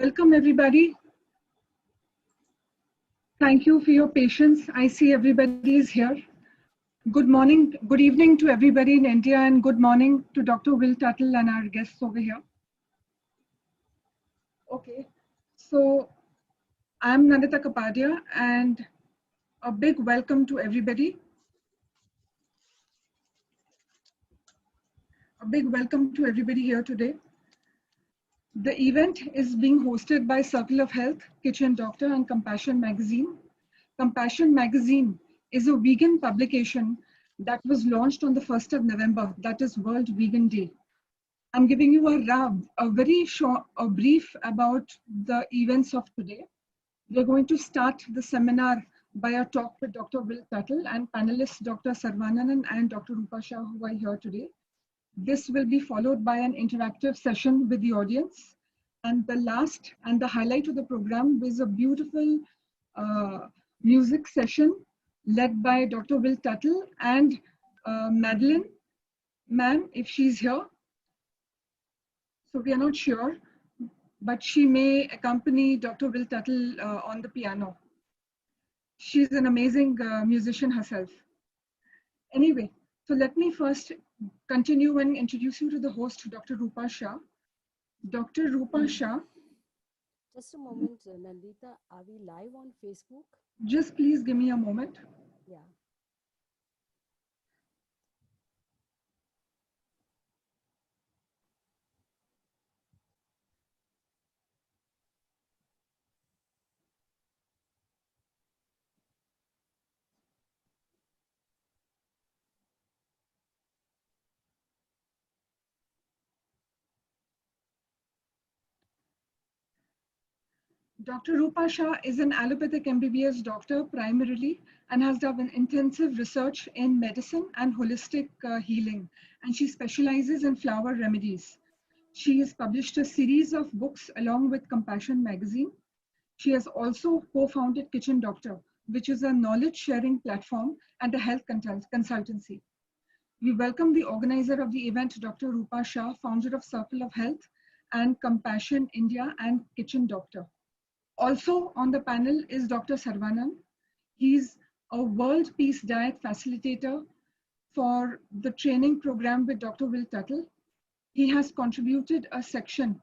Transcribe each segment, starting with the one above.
Welcome everybody. Thank you for your patience. I see everybody is here. Good morning, good evening to everybody in India and good morning to Dr. Will Tuttle and our guests over here. Okay, so I'm Nandita Kapadia and a big welcome to everybody. A big welcome to everybody here today. The event is being hosted by Circle of Health, Kitchen Doctor and Compassion Magazine. Compassion Magazine is a vegan publication that was launched on the 1st of November, that is World Vegan Day. I'm giving you a very short, a brief about the events of today. We're going to start the seminar by a talk with Dr. Will Tuttle and panelists Dr. Saravanan and Dr. Rupa Shah, who are here today. This will be followed by an interactive session with the audience. And the last and the highlight of the program was a beautiful music session led by Dr. Will Tuttle and Madeline, ma'am, if she's here. So we are not sure, but she may accompany Dr. Will Tuttle on the piano. She's an amazing musician herself. Anyway, so let me first continue and introduce you to the host, Dr. Rupa Shah. Dr. Rupa Shah. Just a moment, Nandita. Are we live on Facebook? Just please give me a moment. Yeah. Dr. Rupa Shah is an allopathic MBBS doctor primarily and has done intensive research in medicine and holistic healing, and she specializes in flower remedies. She has published a series of books along with Compassion Magazine. She has also co-founded Kitchen Doctor, which is a knowledge-sharing platform and a health consultancy. We welcome the organizer of the event, Dr. Rupa Shah, founder of Circle of Health and Compassion India and Kitchen Doctor. Also on the panel is Dr. Saravanan. He's a World Peace Diet facilitator for the training program with Dr. Will Tuttle. He has contributed a section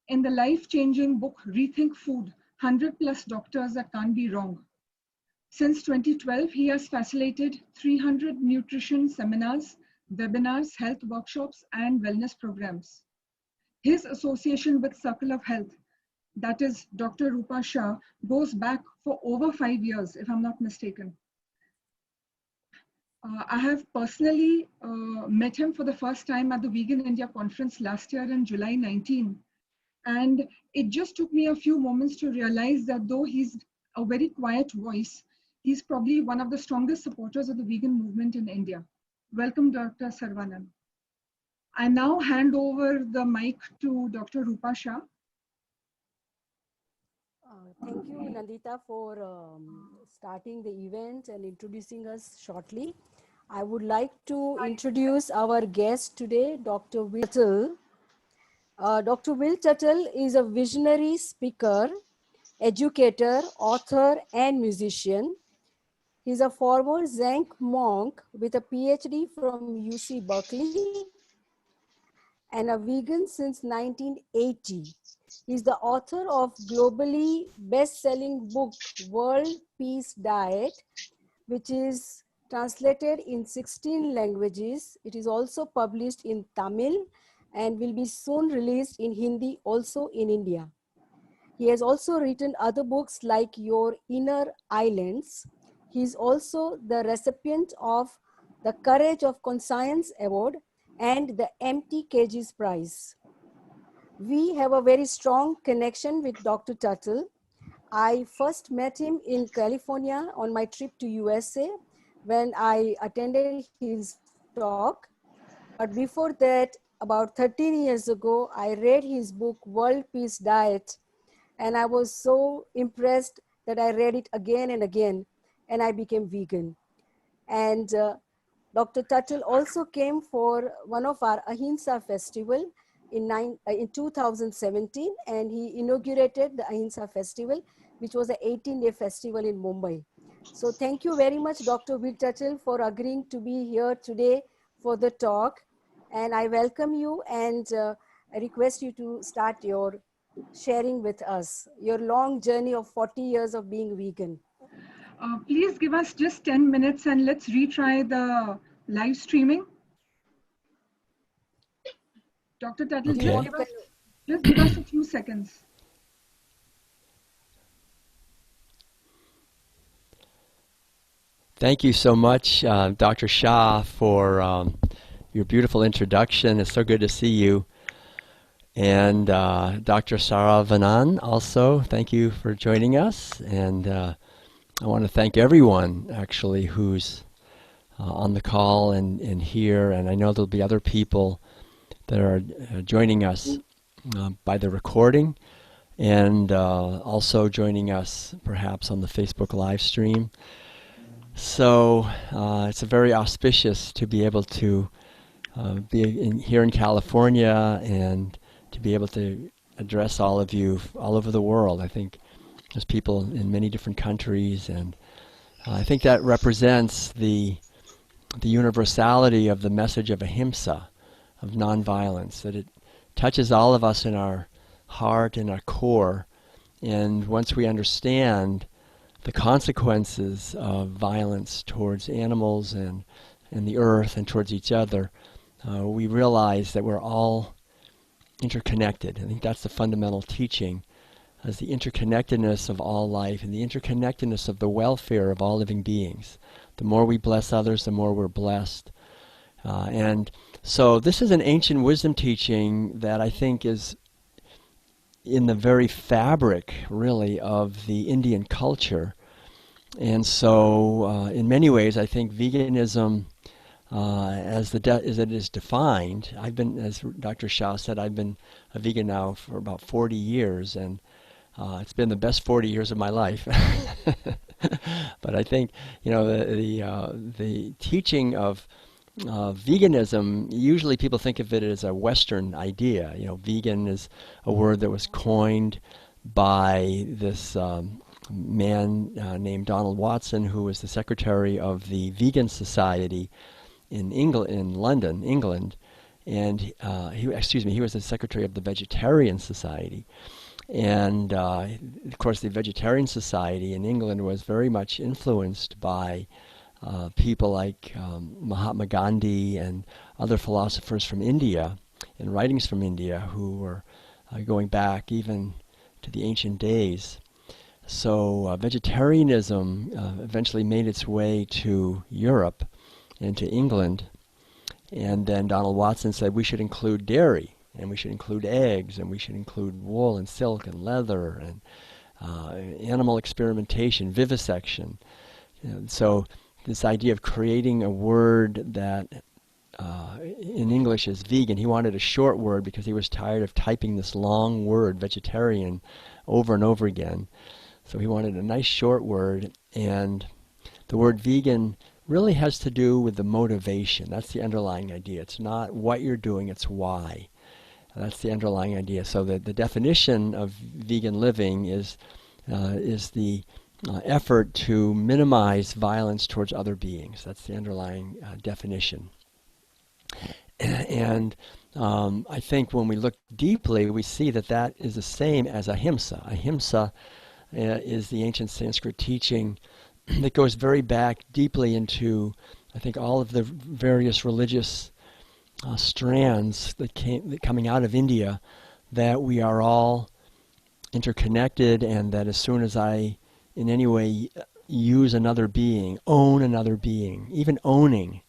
in the life-changing book, Rethink Food, 100 plus doctors that can't be wrong. Since 2012, he has facilitated 300 nutrition seminars, webinars, health workshops, and wellness programs. His association with Circle of Health, that is Dr. Rupa Shah, goes back for over 5 years, if I'm not mistaken. I have personally met him for the first time at the Vegan India conference last year in July 19. And it just took me a few moments to realize that though he's a very quiet voice, he's probably one of the strongest supporters of the vegan movement in India. Welcome, Dr. Saravanan. I now hand over the mic to Dr. Rupa Shah. Thank you, Nandita, for starting the event and introducing us shortly. I would like to introduce our guest today, Dr. Will Tuttle. Dr. Will Tuttle is a visionary speaker, educator, author, and musician. He's a former Zen monk with a PhD from UC Berkeley and a vegan since 1980. He's the author of globally best-selling book, World Peace Diet, which is translated in 16 languages. It is also published in Tamil and will be soon released in Hindi also in India. He has also written other books like Your Inner Islands. He is also the recipient of the Courage of Conscience Award and the Empty Cages Prize. We have a very strong connection with Dr. Tuttle. I first met him in California on my trip to USA when I attended his talk. But before that, about 13 years ago, I read his book, World Peace Diet, and I was so impressed that I read it again and again, and I became vegan. And Dr. Tuttle also came for one of our Ahimsa festival, in 2017, and he inaugurated the Ahimsa Festival, which was an 18-day festival in Mumbai. So thank you very much, Dr. Veer Tuttle, for agreeing to be here today for the talk. And I welcome you, and I request you to start your sharing with us, your long journey of 40 years of being vegan. Please give us just 10 minutes and let's retry the live streaming. Dr. Tuttle, Okay. just give us a few seconds. Thank you so much, Dr. Shah, for your beautiful introduction. It's so good to see you. And Dr. Saravanan, also, thank you for joining us. And I want to thank everyone, actually, who's on the call and here. And I know there'll be other people that are joining us by the recording, and also joining us perhaps on the Facebook live stream. So it's a very auspicious to be able to be here in California and to be able to address all of you all over the world. I think there's people in many different countries, and I think that represents the universality of the message of ahimsa, of nonviolence, that it touches all of us in our heart and our core. And once we understand the consequences of violence towards animals and the earth and towards each other, we realize that we're all interconnected. I think that's the fundamental teaching, as the interconnectedness of all life and the interconnectedness of the welfare of all living beings. The more we bless others, the more we're blessed. And so this is an ancient wisdom teaching that I think is in the very fabric, really, of the Indian culture. And so in many ways, I think veganism, as it is defined, as Dr. Shah said, I've been a vegan now for about 40 years, and it's been the best 40 years of my life. But I think, the teaching of veganism, usually people think of it as a Western idea. Vegan is a word that was coined by this man named Donald Watson, who was the secretary of the Vegan Society in London, England, and he was the secretary of the Vegetarian Society. And of course, the Vegetarian Society in England was very much influenced by people like Mahatma Gandhi and other philosophers from India and writings from India who were going back even to the ancient days. So vegetarianism eventually made its way to Europe and to England. And then Donald Watson said we should include dairy, and we should include eggs, and we should include wool and silk and leather and animal experimentation, vivisection. So this idea of creating a word that in English is vegan. He wanted a short word because he was tired of typing this long word, vegetarian, over and over again. So he wanted a nice short word, and the word vegan really has to do with the motivation. That's the underlying idea. It's not what you're doing, it's why. That's the underlying idea. So the definition of vegan living is the effort to minimize violence towards other beings. That's the underlying definition. And I think when we look deeply, we see that that is the same as ahimsa. Ahimsa is the ancient Sanskrit teaching that goes very back deeply into, I think, all of the various religious strands that coming out of India, that we are all interconnected, and that as soon as I in any way use another being, own another being, even owning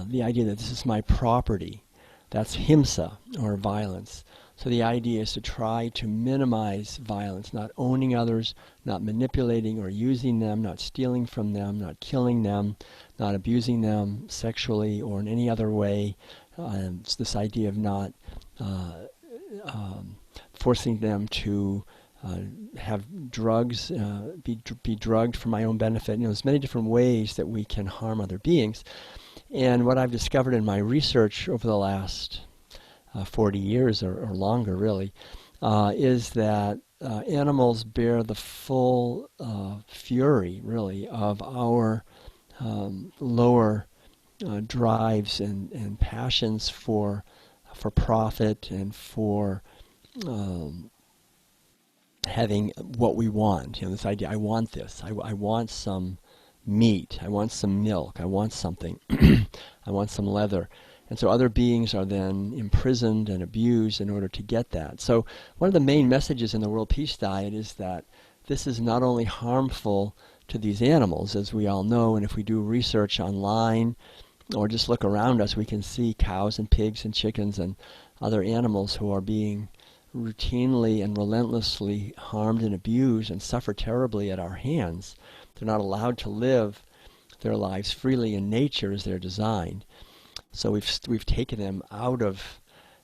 the idea that this is my property, that's himsa, or violence. So the idea is to try to minimize violence, not owning others, not manipulating or using them, not stealing from them, not killing them, not abusing them sexually or in any other way. It's this idea of not forcing them to have drugs, be drugged for my own benefit. There's many different ways that we can harm other beings. And what I've discovered in my research over the last 40 years or longer, really, is that animals bear the full fury, really, of our lower drives and passions for profit and for having what we want. This idea, I want this. I want some meat. I want some milk. I want something. I want some leather. And so other beings are then imprisoned and abused in order to get that. So one of the main messages in the World Peace Diet is that this is not only harmful to these animals, as we all know, and if we do research online or just look around us, we can see cows and pigs and chickens and other animals who are being routinely and relentlessly harmed and abused and suffer terribly at our hands. They're not allowed to live their lives freely in nature as they're designed. So we've taken them out of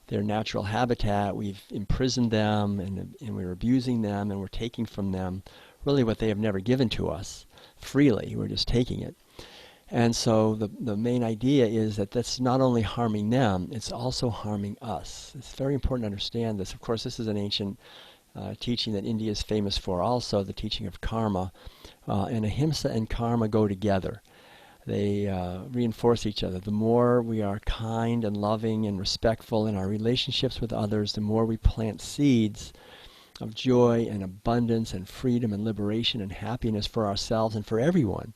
their natural habitat, we've imprisoned them, and we're abusing them, and we're taking from them really what they have never given to us freely. We're just taking it. And so the main idea is that that's not only harming them, it's also harming us. It's very important to understand this. Of course, this is an ancient teaching that India is famous for also, the teaching of karma. And ahimsa and karma go together. They reinforce each other. The more we are kind and loving and respectful in our relationships with others, the more we plant seeds of joy and abundance and freedom and liberation and happiness for ourselves and for everyone.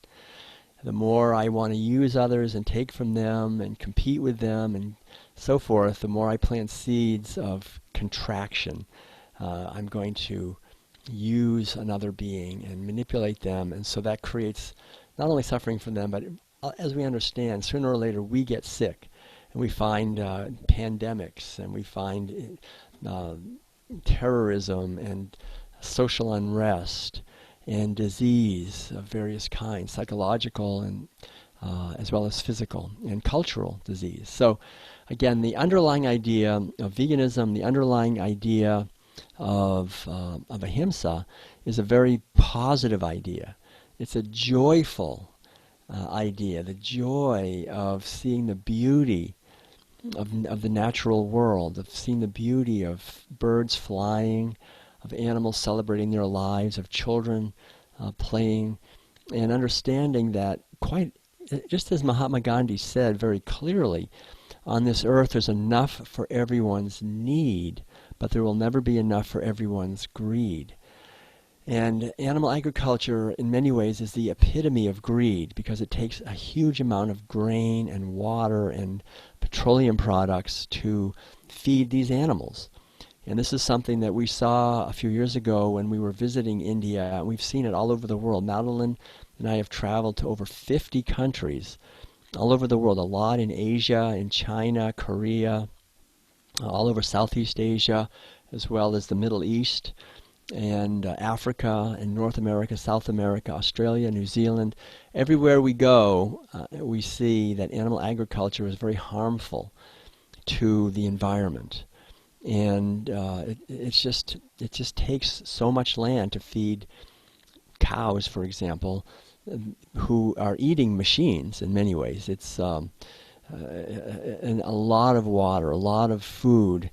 The more I want to use others and take from them and compete with them and so forth, the more I plant seeds of contraction. I'm going to use another being and manipulate them, and so that creates not only suffering for them, but as we understand, sooner or later we get sick, and we find pandemics, and we find terrorism and social unrest and disease of various kinds, psychological and as well as physical and cultural disease. So again, the underlying idea of veganism, the underlying idea of ahimsa is a very positive idea. It's a joyful idea, the joy of seeing the beauty of the natural world, of seeing the beauty of birds flying, of animals celebrating their lives, of children playing, and understanding that quite, just as Mahatma Gandhi said very clearly, on this earth there's enough for everyone's need, but there will never be enough for everyone's greed. And animal agriculture in many ways is the epitome of greed, because it takes a huge amount of grain and water and petroleum products to feed these animals. And this is something that we saw a few years ago when we were visiting India, and we've seen it all over the world. Madeline and I have traveled to over 50 countries all over the world, a lot in Asia, in China, Korea, all over Southeast Asia, as well as the Middle East, and Africa, and North America, South America, Australia, New Zealand. Everywhere we go, we see that animal agriculture is very harmful to the environment. And it just takes so much land to feed cows, for example, who are eating machines in many ways. It's and a lot of water, a lot of food,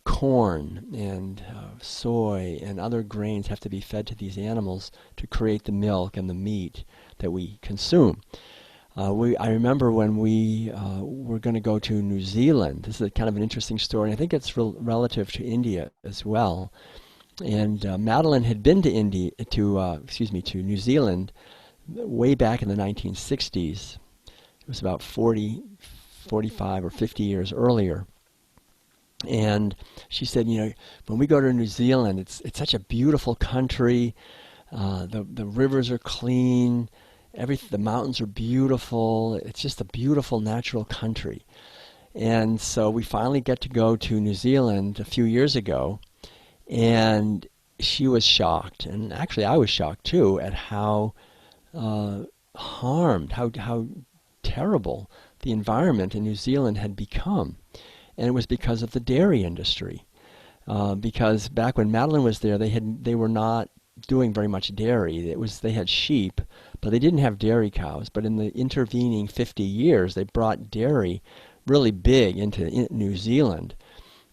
corn and soy and other grains have to be fed to these animals to create the milk and the meat that we consume. I remember when we were going to go to New Zealand. This is a kind of an interesting story. I think it's relative to India as well. And Madeline had been to New Zealand way back in the 1960s. It was about 45 or 50 years earlier. And she said, when we go to New Zealand, it's such a beautiful country. The rivers are clean. The mountains are beautiful. It's just a beautiful natural country. And so we finally get to go to New Zealand a few years ago, and she was shocked, and actually I was shocked too, at how harmed, how terrible the environment in New Zealand had become. And it was because of the dairy industry. Because back when Madeline was there, they were not doing very much dairy. They had sheep, but they didn't have dairy cows. But in the intervening 50 years, they brought dairy really big into New Zealand.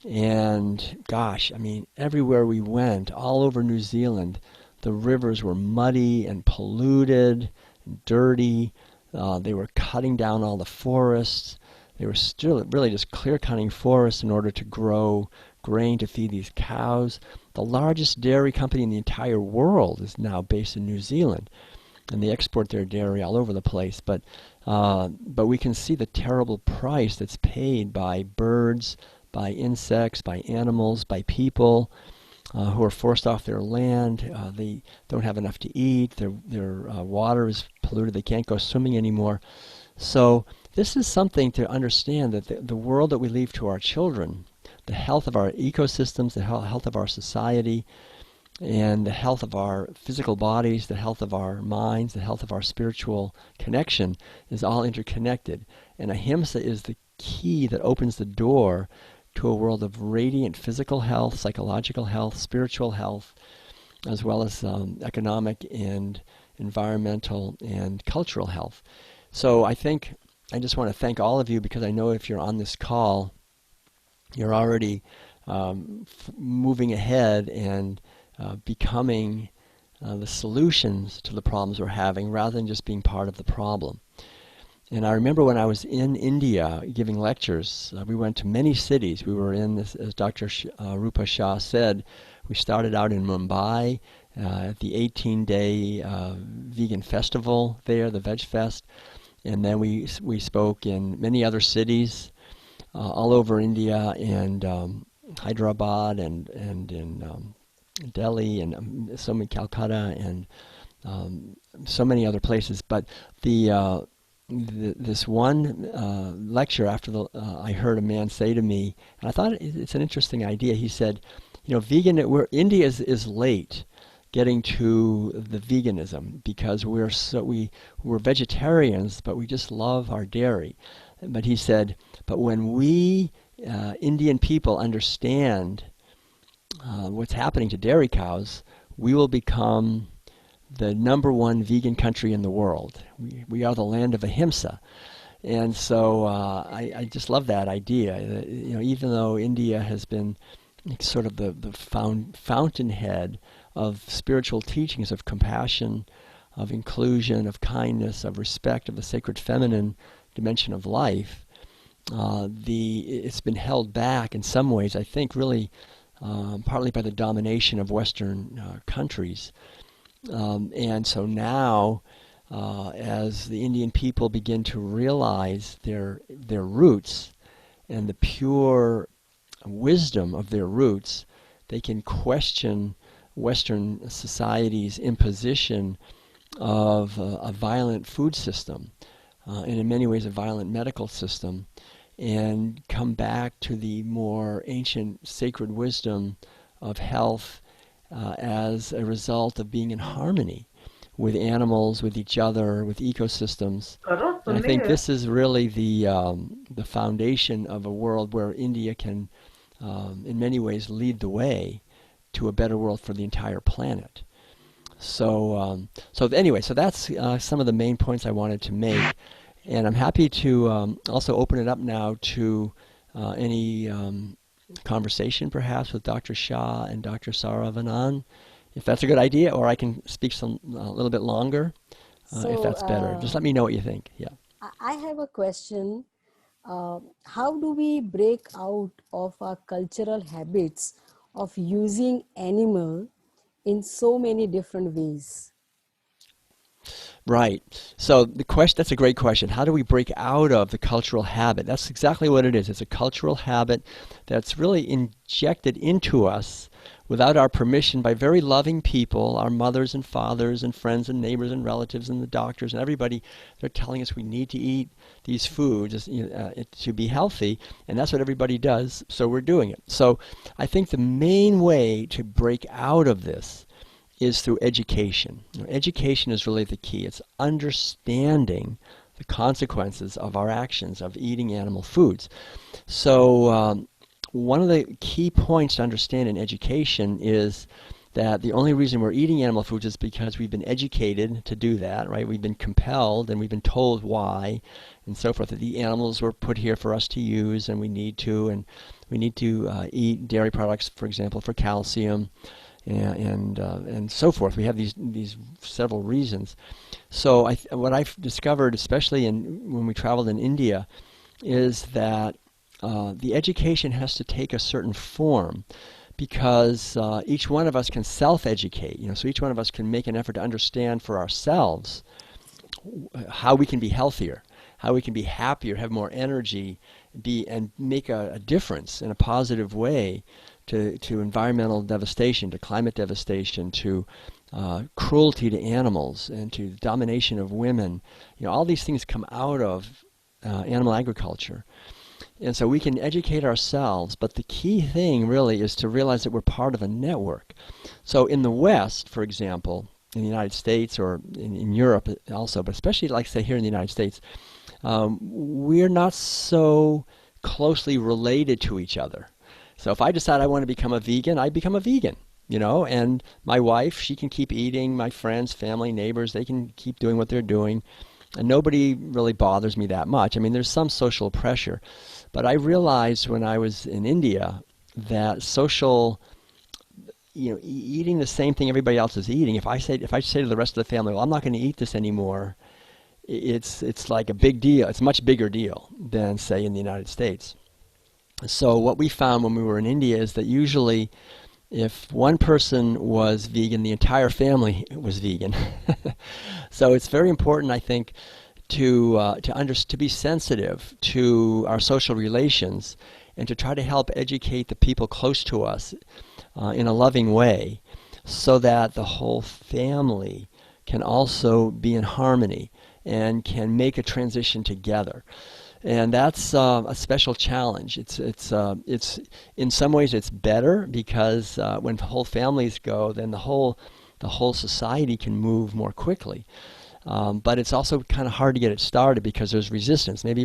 And gosh, I mean, everywhere we went, all over New Zealand, the rivers were muddy and polluted and dirty. They were cutting down all the forests. They were still really just clear-cutting forests in order to grow grain to feed these cows. The largest dairy company in the entire world is now based in New Zealand, and they export their dairy all over the place. But we can see the terrible price that's paid by birds, by insects, by animals, by people who are forced off their land. They don't have enough to eat. Their water is polluted. They can't go swimming anymore. So this is something to understand, that the world that we leave to our children, the health of our ecosystems, the health of our society, and the health of our physical bodies, the health of our minds, the health of our spiritual connection is all interconnected. And ahimsa is the key that opens the door to a world of radiant physical health, psychological health, spiritual health, as well as economic and environmental and cultural health. So I think I just want to thank all of you, because I know if you're on this call, you're already moving ahead and becoming the solutions to the problems we're having, rather than just being part of the problem. And I remember when I was in India giving lectures, we went to many cities. We were in, this, as Dr. Rupa Shah said, we started out in Mumbai at the 18-day vegan festival there, the Veg Fest. And then we spoke in many other cities all over India, and Hyderabad, and in Delhi, and so many, Calcutta, and so many other places. But this one lecture, after I heard a man say to me, and I thought it's an interesting idea. He said, India is late getting to the veganism, because we're vegetarians, but we just love our dairy. But he said, but when we Indian people understand what's happening to dairy cows, we will become the #1 vegan country in the world. We are the land of ahimsa. And so I just love that idea. Even though India has been sort of the fountainhead of spiritual teachings of compassion, of inclusion, of kindness, of respect, of the sacred feminine dimension of life, it's been held back in some ways, I think, really partly by the domination of Western countries. And so now, as the Indian people begin to realize their roots and the pure wisdom of their roots, they can question Western society's imposition of a violent food system, and in many ways a violent medical system, and come back to the more ancient sacred wisdom of health as a result of being in harmony with animals, with each other, with ecosystems. And I think this is really the foundation of a world where India can, in many ways, lead the way to a better world for the entire planet. So anyway, so that's some of the main points I wanted to make. And I'm happy to also open it up now to any conversation perhaps with Dr. Shah and Dr. Saravanan, if that's a good idea, or I can speak a little bit longer, if that's better. Just let me know what you think. Yeah. I have a question. How do we break out of our cultural habits of using animal in so many different ways? Right. So that's a great question. How do we break out of the cultural habit? That's exactly what it is. It's a cultural habit that's really injected into us without our permission by very loving people, our mothers and fathers and friends and neighbors and relatives and the doctors and everybody. They're telling us we need to eat these foods to be healthy, and that's what everybody does, so we're doing it. So I think the main way to break out of this is through education. Education is really the key. It's understanding the consequences of our actions of eating animal foods. So one of the key points to understand in education is that the only reason we're eating animal foods is because we've been educated to do that, right? We've been compelled and we've been told why and so forth, that the animals were put here for us to use and we need to eat dairy products, for example, for calcium and so forth. We have these several reasons. So what I've discovered, especially when we traveled in India, is that the education has to take a certain form, because each one of us can self-educate. So each one of us can make an effort to understand for ourselves how we can be healthier, how we can be happier, have more energy, and make a difference in a positive way to environmental devastation, to climate devastation, to cruelty to animals, and to domination of women. All these things come out of animal agriculture. And so we can educate ourselves, but the key thing really is to realize that we're part of a network. So in the West, for example, in the United States or in Europe also, but especially like say here in the United States, we're not so closely related to each other. So if I decide I want to become a vegan, I become a vegan, and my wife, she can keep eating, my friends, family, neighbors, they can keep doing what they're doing. And nobody really bothers me that much. I mean, there's some social pressure. But I realized when I was in India that eating the same thing everybody else is eating, if I say to the rest of the family, well, I'm not going to eat this anymore, it's like a big deal. It's a much bigger deal than, say, in the United States. So what we found when we were in India is that usually if one person was vegan, the entire family was vegan. So it's very important, I think, to be sensitive to our social relations and to try to help educate the people close to us in a loving way, so that the whole family can also be in harmony and can make a transition together. And that's a special challenge. It's in some ways it's better, because when whole families go, then the whole society can move more quickly. But it's also kind of hard to get it started because there's resistance. Maybe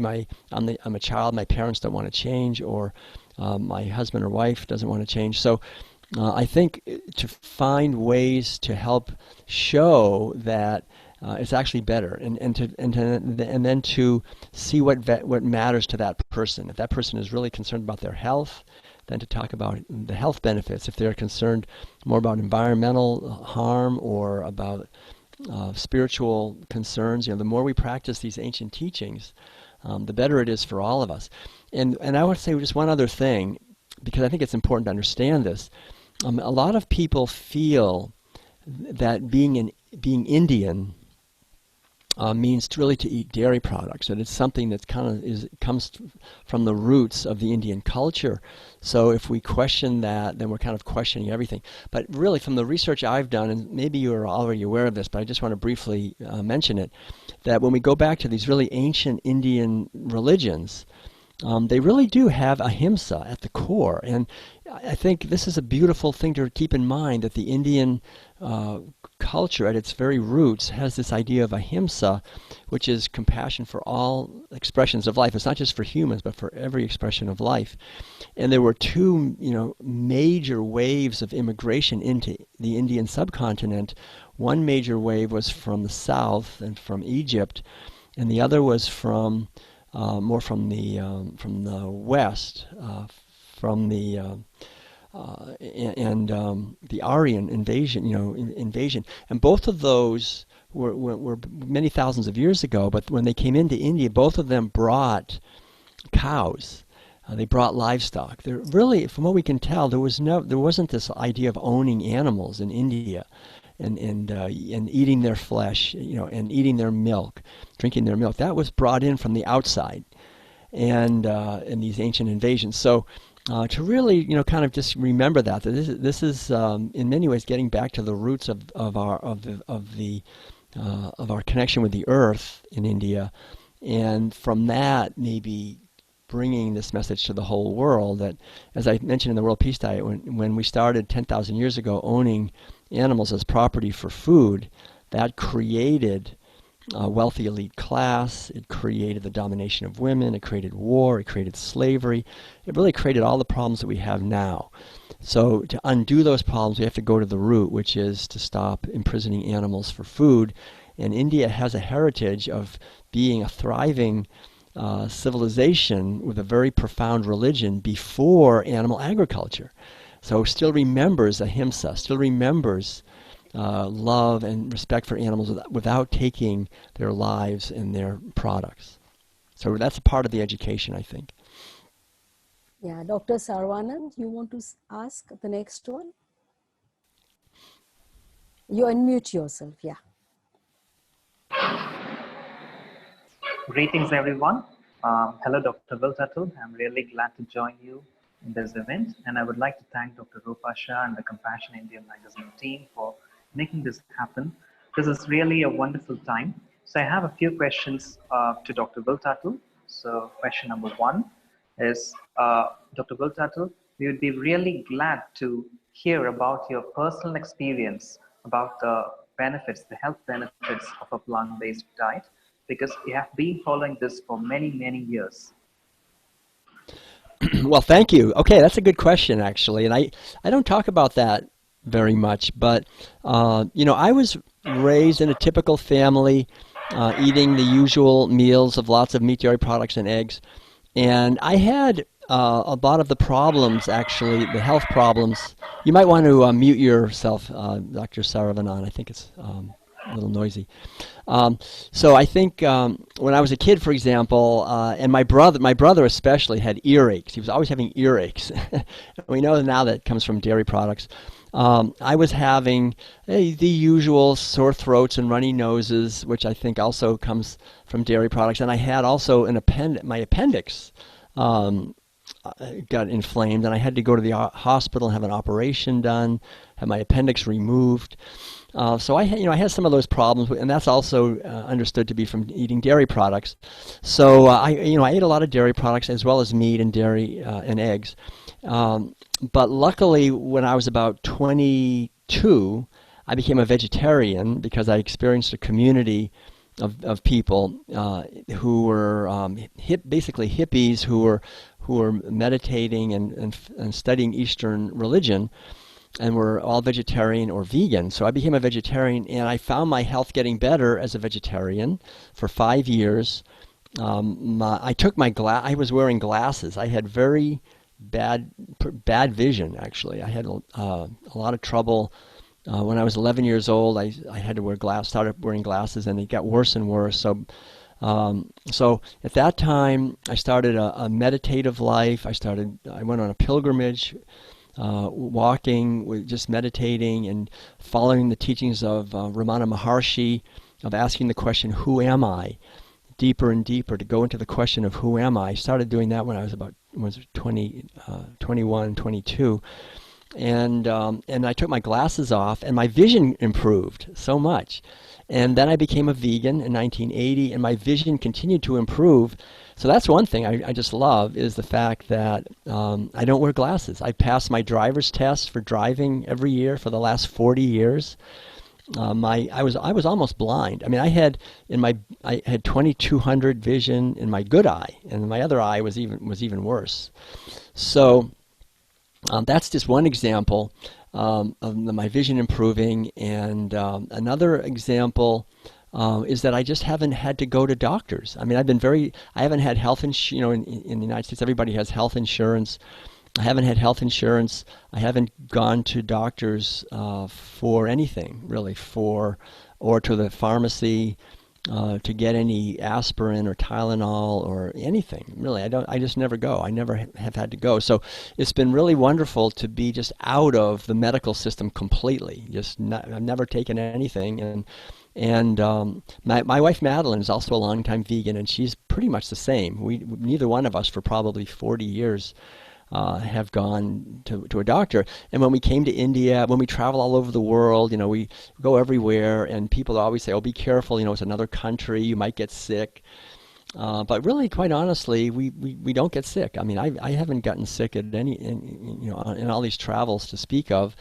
I'm a child, my parents don't want to change, or my husband or wife doesn't want to change. So I think to find ways to help show that it's actually better, and then to see what matters to that person. If that person is really concerned about their health, then to talk about the health benefits. If they're concerned more about environmental harm or about spiritual concerns, the more we practice these ancient teachings, the better it is for all of us. And I want to say just one other thing, because I think it's important to understand this. A lot of people feel that being Indian means really to eat dairy products, and it's something that comes from the roots of the Indian culture. So if we question that, then we're kind of questioning everything. But really, from the research I've done, and maybe you're already aware of this, but I just want to briefly mention it, that when we go back to these really ancient Indian religions, they really do have ahimsa at the core. And I think this is a beautiful thing to keep in mind, that the Indian culture at its very roots has this idea of ahimsa, which is compassion for all expressions of life. It's not just for humans, but for every expression of life. And there were two, major waves of immigration into the Indian subcontinent. One major wave was from the south and from Egypt, and the other was from more from the west, from the the Aryan invasion, and both of those were many thousands of years ago. But when they came into India, both of them brought cows. They brought livestock. There really, from what we can tell, there wasn't this idea of owning animals in India, and eating their flesh, and eating their milk, drinking their milk. That was brought in from the outside, and in these ancient invasions. So to really, kind of just remember that this is in many ways getting back to the roots of our connection with the earth in India, and from that maybe bringing this message to the whole world. That, as I mentioned in the World Peace Diet, when we started 10,000 years ago owning animals as property for food, that created wealthy elite class. It created the domination of women. It created war. It created slavery. It really created all the problems that we have now. So to undo those problems, we have to go to the root, which is to stop imprisoning animals for food. And India has a heritage of being a thriving civilization with a very profound religion before animal agriculture. So still remembers ahimsa, still remembers love and respect for animals without taking their lives and their products. So that's a part of the education, I think. Yeah, Dr. Saravanan, you want to ask the next one? You unmute yourself, yeah. Greetings, everyone. Hello, Dr. Tuttle. I'm really glad to join you in this event. And I would like to thank Dr. Rupa Shah and the Compassion India magazine team for making this happen. This is really a wonderful time. So I have a few questions to Dr. Tuttle. So question number one is, Dr. Tuttle, we would be really glad to hear about your personal experience about the benefits, the health benefits of a plant-based diet, because you have been following this for many, many years. Well, thank you. Okay, that's a good question, actually. And I don't talk about that very much, but, I was raised in a typical family, eating the usual meals of lots of meat, dairy products, and eggs. And I had a lot of the problems, actually, the health problems. You might want to mute yourself, Dr. Saravanan. I think it's a little noisy. So I think when I was a kid, for example, and my brother especially had earaches. He was always having earaches. We know now that comes from dairy products. I was having the usual sore throats and runny noses, which I think also comes from dairy products. And I had also my appendix got inflamed, and I had to go to the hospital and have an operation done, have my appendix removed. So I had some of those problems, and that's also understood to be from eating dairy products. So I ate a lot of dairy products as well as meat and dairy and eggs. But luckily, when I was about 22, I became a vegetarian because I experienced a community of people who were basically hippies who were meditating and studying Eastern religion, and were all vegetarian or vegan. So I became a vegetarian, and I found my health getting better as a vegetarian for 5 years. I was wearing glasses. I had very bad vision, actually. I had a lot of trouble. When I was 11 years old, I had to started wearing glasses, and it got worse and worse. So at that time, I started a meditative life. I went on a pilgrimage, walking, just meditating and following the teachings of Ramana Maharshi, of asking the question, who am I? Deeper and deeper, to go into the question of who am I. I started doing that when I was about 21, 22. And I took my glasses off, and my vision improved so much. And then I became a vegan in 1980, and my vision continued to improve. So that's one thing I just love, is the fact that I don't wear glasses. I pass my driver's test for driving every year for the last 40 years. I was almost blind. I mean, I had 2200 vision in my good eye, and my other eye was even worse. So that's just one example of my vision improving. And another example is that I just haven't had to go to doctors. I mean, I haven't had health insurance. In the United States, everybody has health insurance. I haven't had health insurance. I haven't gone to doctors for anything, really, or to the pharmacy to get any aspirin or Tylenol or anything. Really, I just never go. I never have had to go. So it's been really wonderful to be just out of the medical system completely. I've never taken anything. And my wife Madeline is also a longtime vegan, and she's pretty much the same. Neither one of us for probably 40 years have gone to a doctor. And when we came to India, when we travel all over the world, we go everywhere, and people always say, "Oh, be careful! It's another country. You might get sick." But really, quite honestly, we don't get sick. I mean, I haven't gotten sick at in all these travels to speak of.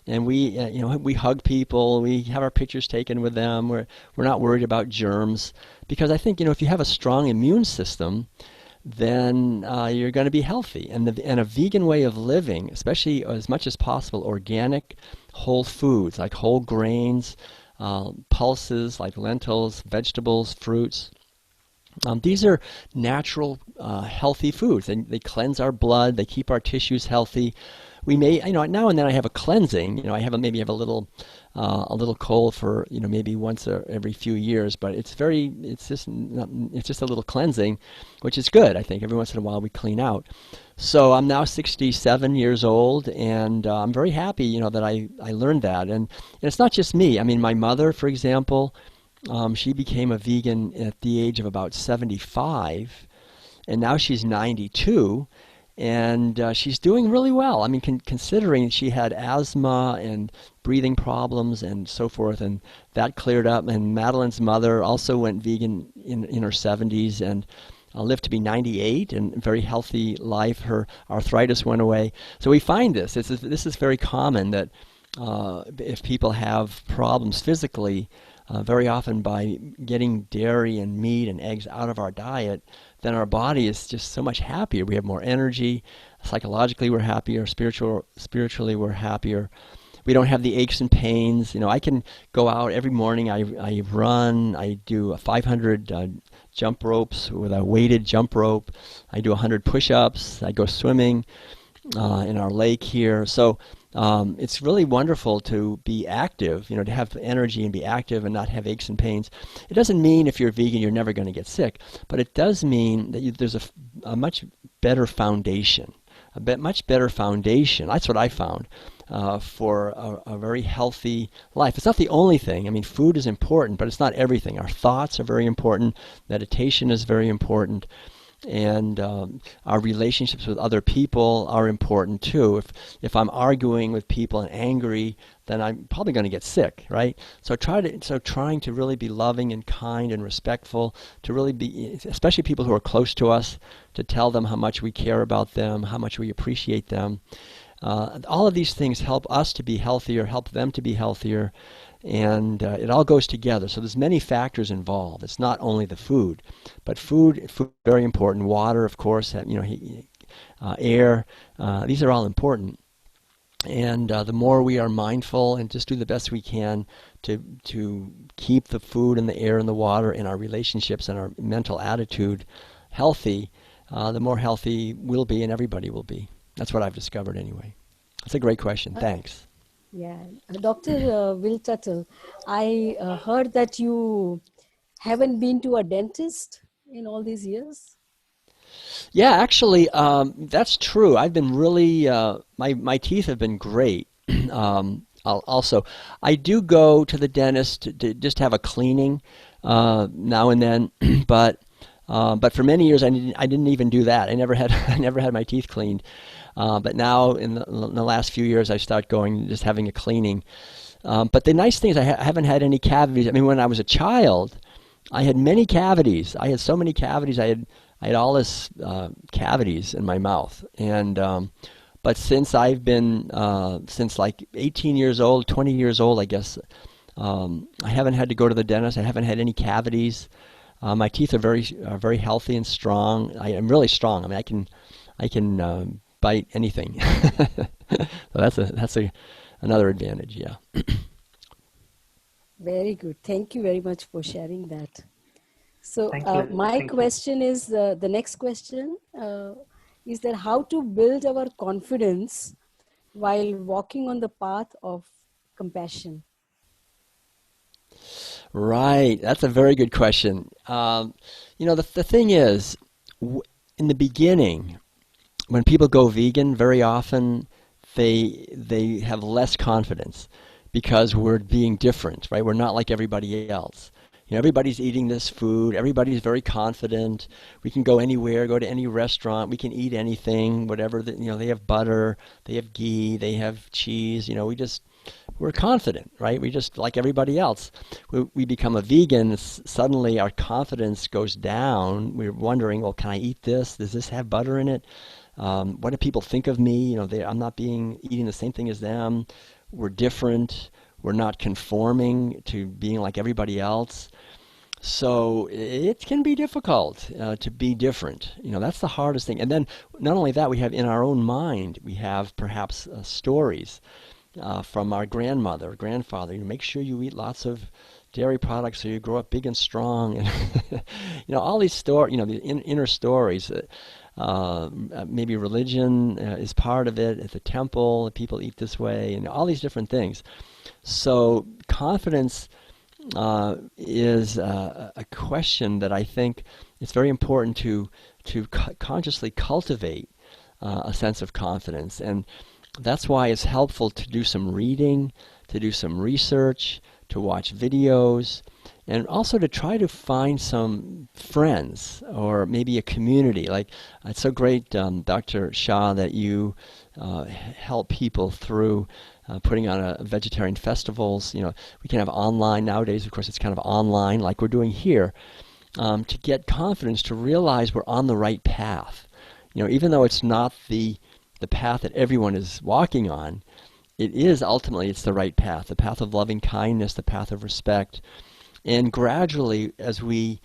and we we hug people, we have our pictures taken with them. We're not worried about germs, because I think if you have a strong immune system, then you're going to be healthy. And a vegan way of living, especially as much as possible, organic, whole foods like whole grains, pulses like lentils, vegetables, fruits. These are natural, healthy foods, and they cleanse our blood. They keep our tissues healthy. We may, now and then I have a cleansing. I maybe have a little cold for maybe once every few years, but it's just a little cleansing, which is good. I think every once in a while we clean out. So I'm now 67 years old, and I'm very happy, that I learned that. And it's not just me. I mean, my mother, for example, she became a vegan at the age of about 75, and now she's 92. And she's doing really well. I mean, considering she had asthma and breathing problems and so forth, and that cleared up. And Madeline's mother also went vegan in her 70s and lived to be 98, and very healthy life. Her arthritis went away. So we find this is very common, that if people have problems physically, very often by getting dairy and meat and eggs out of our diet, then our body is just so much happier. We have more energy. Psychologically, we're happier. Spiritually, we're happier. We don't have the aches and pains. I can go out every morning. I run. I do 500 jump ropes with a weighted jump rope. I do 100 push-ups. I go swimming in our lake here. So it's really wonderful to be active, to have energy and be active and not have aches and pains. It doesn't mean if you're vegan you're never going to get sick, but it does mean that there's a much better foundation, much better foundation. That's what I found for a very healthy life. It's not the only thing. I mean, food is important, but it's not everything. Our thoughts are very important. Meditation is very important. And our relationships with other people are important too. If I'm arguing with people and angry, then I'm probably going to get sick, right? So trying to really be loving and kind and respectful, to really be, especially people who are close to us, to tell them how much we care about them, how much we appreciate them. All of these things help us to be healthier, help them to be healthier. And it all goes together. So there's many factors involved. It's not only the food, but food very important. Water, of course, air. These are all important. And the more we are mindful and just do the best we can to keep the food and the air and the water and our relationships and our mental attitude healthy, the more healthy we'll be and everybody will be. That's what I've discovered anyway. That's a great question. Thanks. Yeah, Dr. Will Tuttle, I heard that you haven't been to a dentist in all these years. Yeah, actually, that's true. I've been really, my teeth have been great. Also, I do go to the dentist to just have a cleaning now and then, but for many years I didn't even do that. I never had my teeth cleaned. But now in the last few years I start going, just having a cleaning. But the nice thing is I haven't had any cavities. I mean, when I was a child, I had many cavities. I had so many cavities. I had all this cavities in my mouth. And but since I've been since like 18 years old, 20 years old, I guess, I haven't had to go to the dentist. I haven't had any cavities. My teeth are very healthy and strong. I am really strong. I mean, I can bite anything. So that's another advantage. Yeah. Very good. Thank you very much for sharing that. So my Thank question is, the next question is that how to build our confidence while walking on the path of compassion? Right. That's a very good question. The thing is, in the beginning, when people go vegan, very often they have less confidence because we're being different, right? We're not like everybody else. Everybody's eating this food. Everybody's very confident. We can go anywhere, go to any restaurant. We can eat anything, whatever. They have butter, they have ghee, they have cheese. We're confident, right? We just like everybody else. We become a vegan, suddenly our confidence goes down. We're wondering, well, can I eat this? Does this have butter in it? What do people think of me? I'm not eating the same thing as them. We're different. We're not conforming to being like everybody else. So it can be difficult to be different. That's the hardest thing. And then not only that, we have in our own mind, we have perhaps stories from our grandmother or grandfather. Make sure you eat lots of dairy products so you grow up big and strong. And all these stories, the inner stories. Maybe religion is part of it. At the temple, people eat this way, and all these different things. So confidence is a question that I think it's very important to consciously cultivate a sense of confidence, and that's why it's helpful to do some reading, to do some research, to watch videos, and also to try to find some friends or maybe a community. Like, it's so great, Dr. Shah, that you help people through putting on vegetarian festivals. We can have online nowadays. Of course, it's kind of online, like we're doing here, to get confidence, to realize we're on the right path. Even though it's not the path that everyone is walking on, it is ultimately, it's the right path, the path of loving kindness, the path of respect. And gradually, as we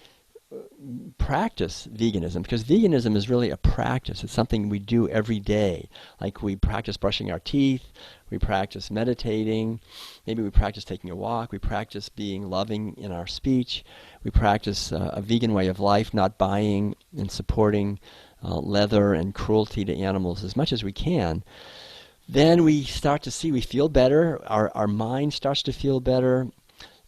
practice veganism, because veganism is really a practice, it's something we do every day. Like, we practice brushing our teeth, we practice meditating, maybe we practice taking a walk, we practice being loving in our speech, we practice a vegan way of life, not buying and supporting leather and cruelty to animals as much as we can. Then we start to see, we feel better, our mind starts to feel better,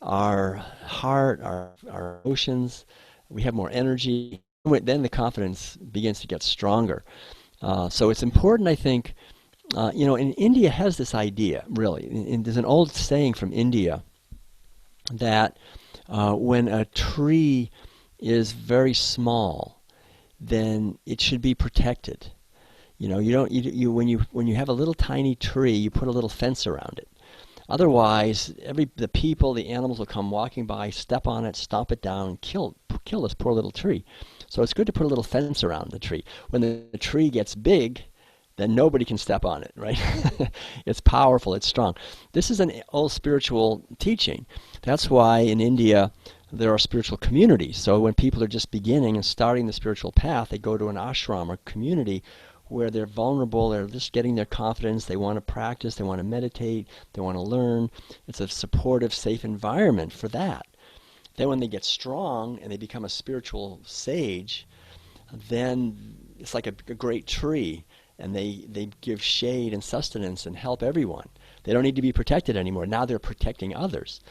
our heart, our emotions, we have more energy. Then the confidence begins to get stronger. So it's important, I think, and India has this idea, really. And there's an old saying from India that when a tree is very small, then it should be protected. When you have a little tiny tree, you put a little fence around it. Otherwise, the people, the animals will come walking by, step on it, stomp it down, kill this poor little tree. So it's good to put a little fence around the tree. When the tree gets big, then nobody can step on it, right? It's powerful, it's strong. This is an old spiritual teaching. That's why in India there are spiritual communities. So when people are just beginning and starting the spiritual path, they go to an ashram or community where they're vulnerable, they're just getting their confidence, they want to practice, they want to meditate, they want to learn. It's a supportive, safe environment for that. Then when they get strong and they become a spiritual sage, then it's like a great tree, and they give shade and sustenance and help everyone. They don't need to be protected anymore. Now they're protecting others.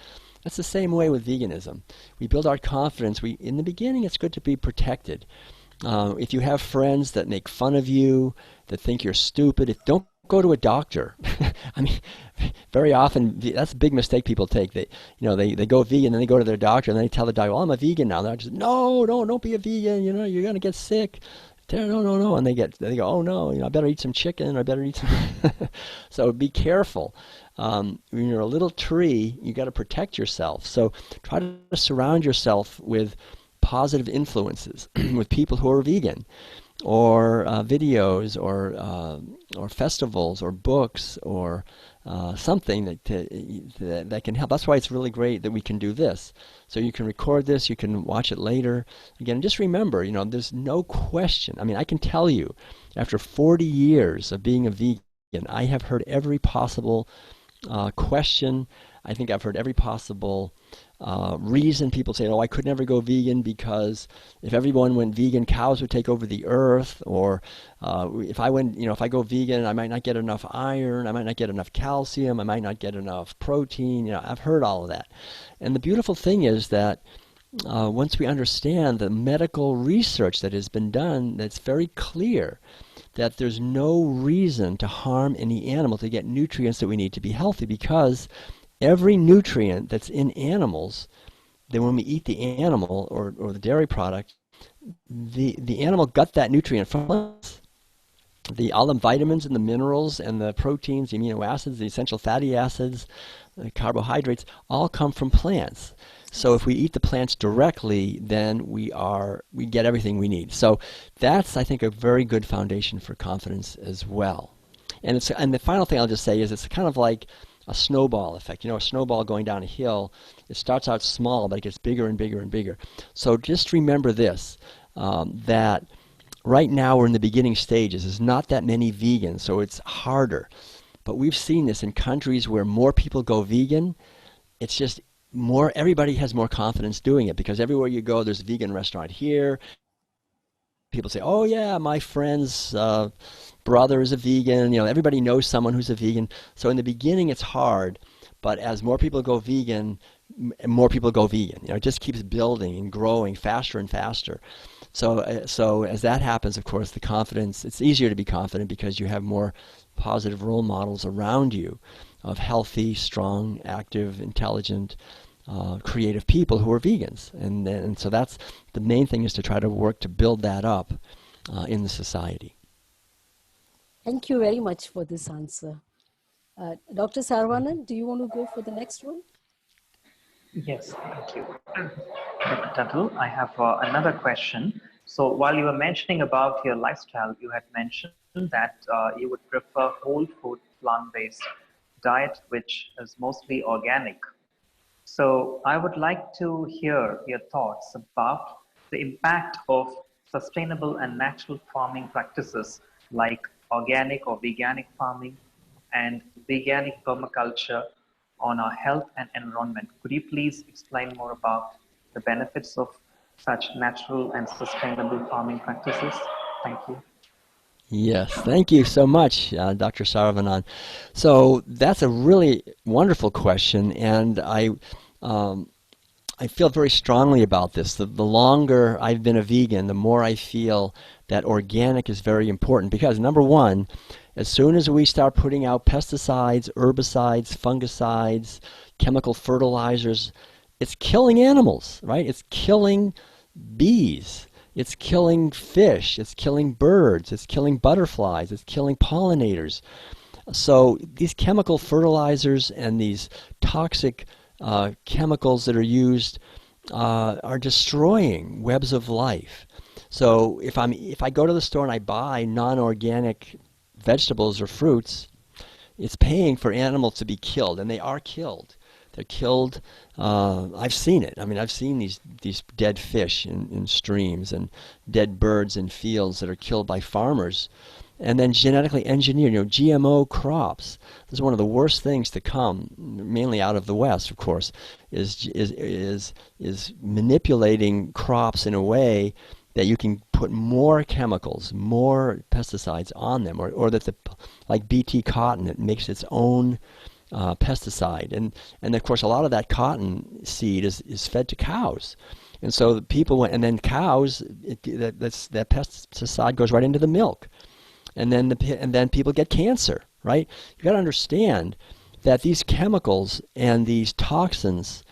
That's the same way with veganism. We build our confidence. In the beginning, it's good to be protected. If you have friends that make fun of you, that think you're stupid, don't go to a doctor. I mean, very often that's a big mistake people take. They go vegan, then they go to their doctor, and then they tell the doctor, "Well, I'm a vegan now." They're just, "No, don't be a vegan. You're gonna get sick." No, and they go, "Oh no, I better eat some chicken. I better eat some." So be careful. When you're a little tree, you got to protect yourself. So try to surround yourself with positive influences, with people who are vegan, or videos, or festivals, or books, or something that can help. That's why it's really great that we can do this. So you can record this, you can watch it later. Again, just remember, there's no question. I mean, I can tell you, after 40 years of being a vegan, I have heard every possible question. I think I've heard every possible reason. People say, "Oh, I could never go vegan because if everyone went vegan, cows would take over the earth." Or if I go vegan, I might not get enough iron, I might not get enough calcium, I might not get enough protein. I've heard all of that. And the beautiful thing is that once we understand the medical research that has been done, that's very clear that there's no reason to harm any animal to get nutrients that we need to be healthy, because every nutrient that's in animals, then when we eat the animal or the dairy product, the animal got that nutrient from us. All the vitamins and the minerals and the proteins, the amino acids, the essential fatty acids, the carbohydrates, all come from plants. So if we eat the plants directly, then we get everything we need. So that's, I think, a very good foundation for confidence as well. And the final thing I'll just say is it's kind of like a snowball effect. You know, a snowball going down a hill, it starts out small, but it gets bigger and bigger and bigger. So just remember this, that right now we're in the beginning stages. There's not that many vegans, so it's harder. But we've seen this in countries where more people go vegan. It's just everybody has more confidence doing it, because everywhere you go, there's a vegan restaurant here. People say, oh yeah, my friend's brother is a vegan. You know, everybody knows someone who's a vegan. So in the beginning it's hard, but as more people go vegan, more people go vegan. You know, it just keeps building and growing faster and faster. So as that happens, of course, the confidence, it's easier to be confident because you have more positive role models around you of healthy, strong, active, intelligent, creative people who are vegans. And so that's the main thing, is to try to work to build that up in the society. Thank you very much for this answer. Dr. Saravanan, do you want to go for the next one? Yes, thank you. Dr. Tuttle, I have another question. So while you were mentioning about your lifestyle, you had mentioned that you would prefer whole food, plant-based diet, which is mostly organic. So I would like to hear your thoughts about the impact of sustainable and natural farming practices like organic or veganic farming and veganic permaculture on our health and environment. Could you please explain more about the benefits of such natural and sustainable farming practices? Thank you. Yes, thank you so much, Dr. Saravanan. So that's a really wonderful question, and I feel very strongly about this. The longer I've been a vegan, the more I feel that organic is very important, because number one, as soon as we start putting out pesticides, herbicides, fungicides, chemical fertilizers, it's killing animals, right? It's killing bees. It's killing fish, it's killing birds, it's killing butterflies, it's killing pollinators. So these chemical fertilizers and these toxic chemicals that are used are destroying webs of life. So if I go to the store and I buy non-organic vegetables or fruits, it's paying for animals to be killed, and they are killed. They're killed. I've seen it. I mean, I've seen these dead fish in streams and dead birds in fields that are killed by farmers, and then genetically engineered. You know, GMO crops. This is one of the worst things to come, mainly out of the West, of course, is manipulating crops in a way that you can put more chemicals, more pesticides on them, or that like BT cotton, it makes its own pesticide, and of course a lot of that cotton seed is fed to cows, and so the people went, and then cows, that pesticide goes right into the milk, and then people get cancer, right? You got to understand that these chemicals and these toxins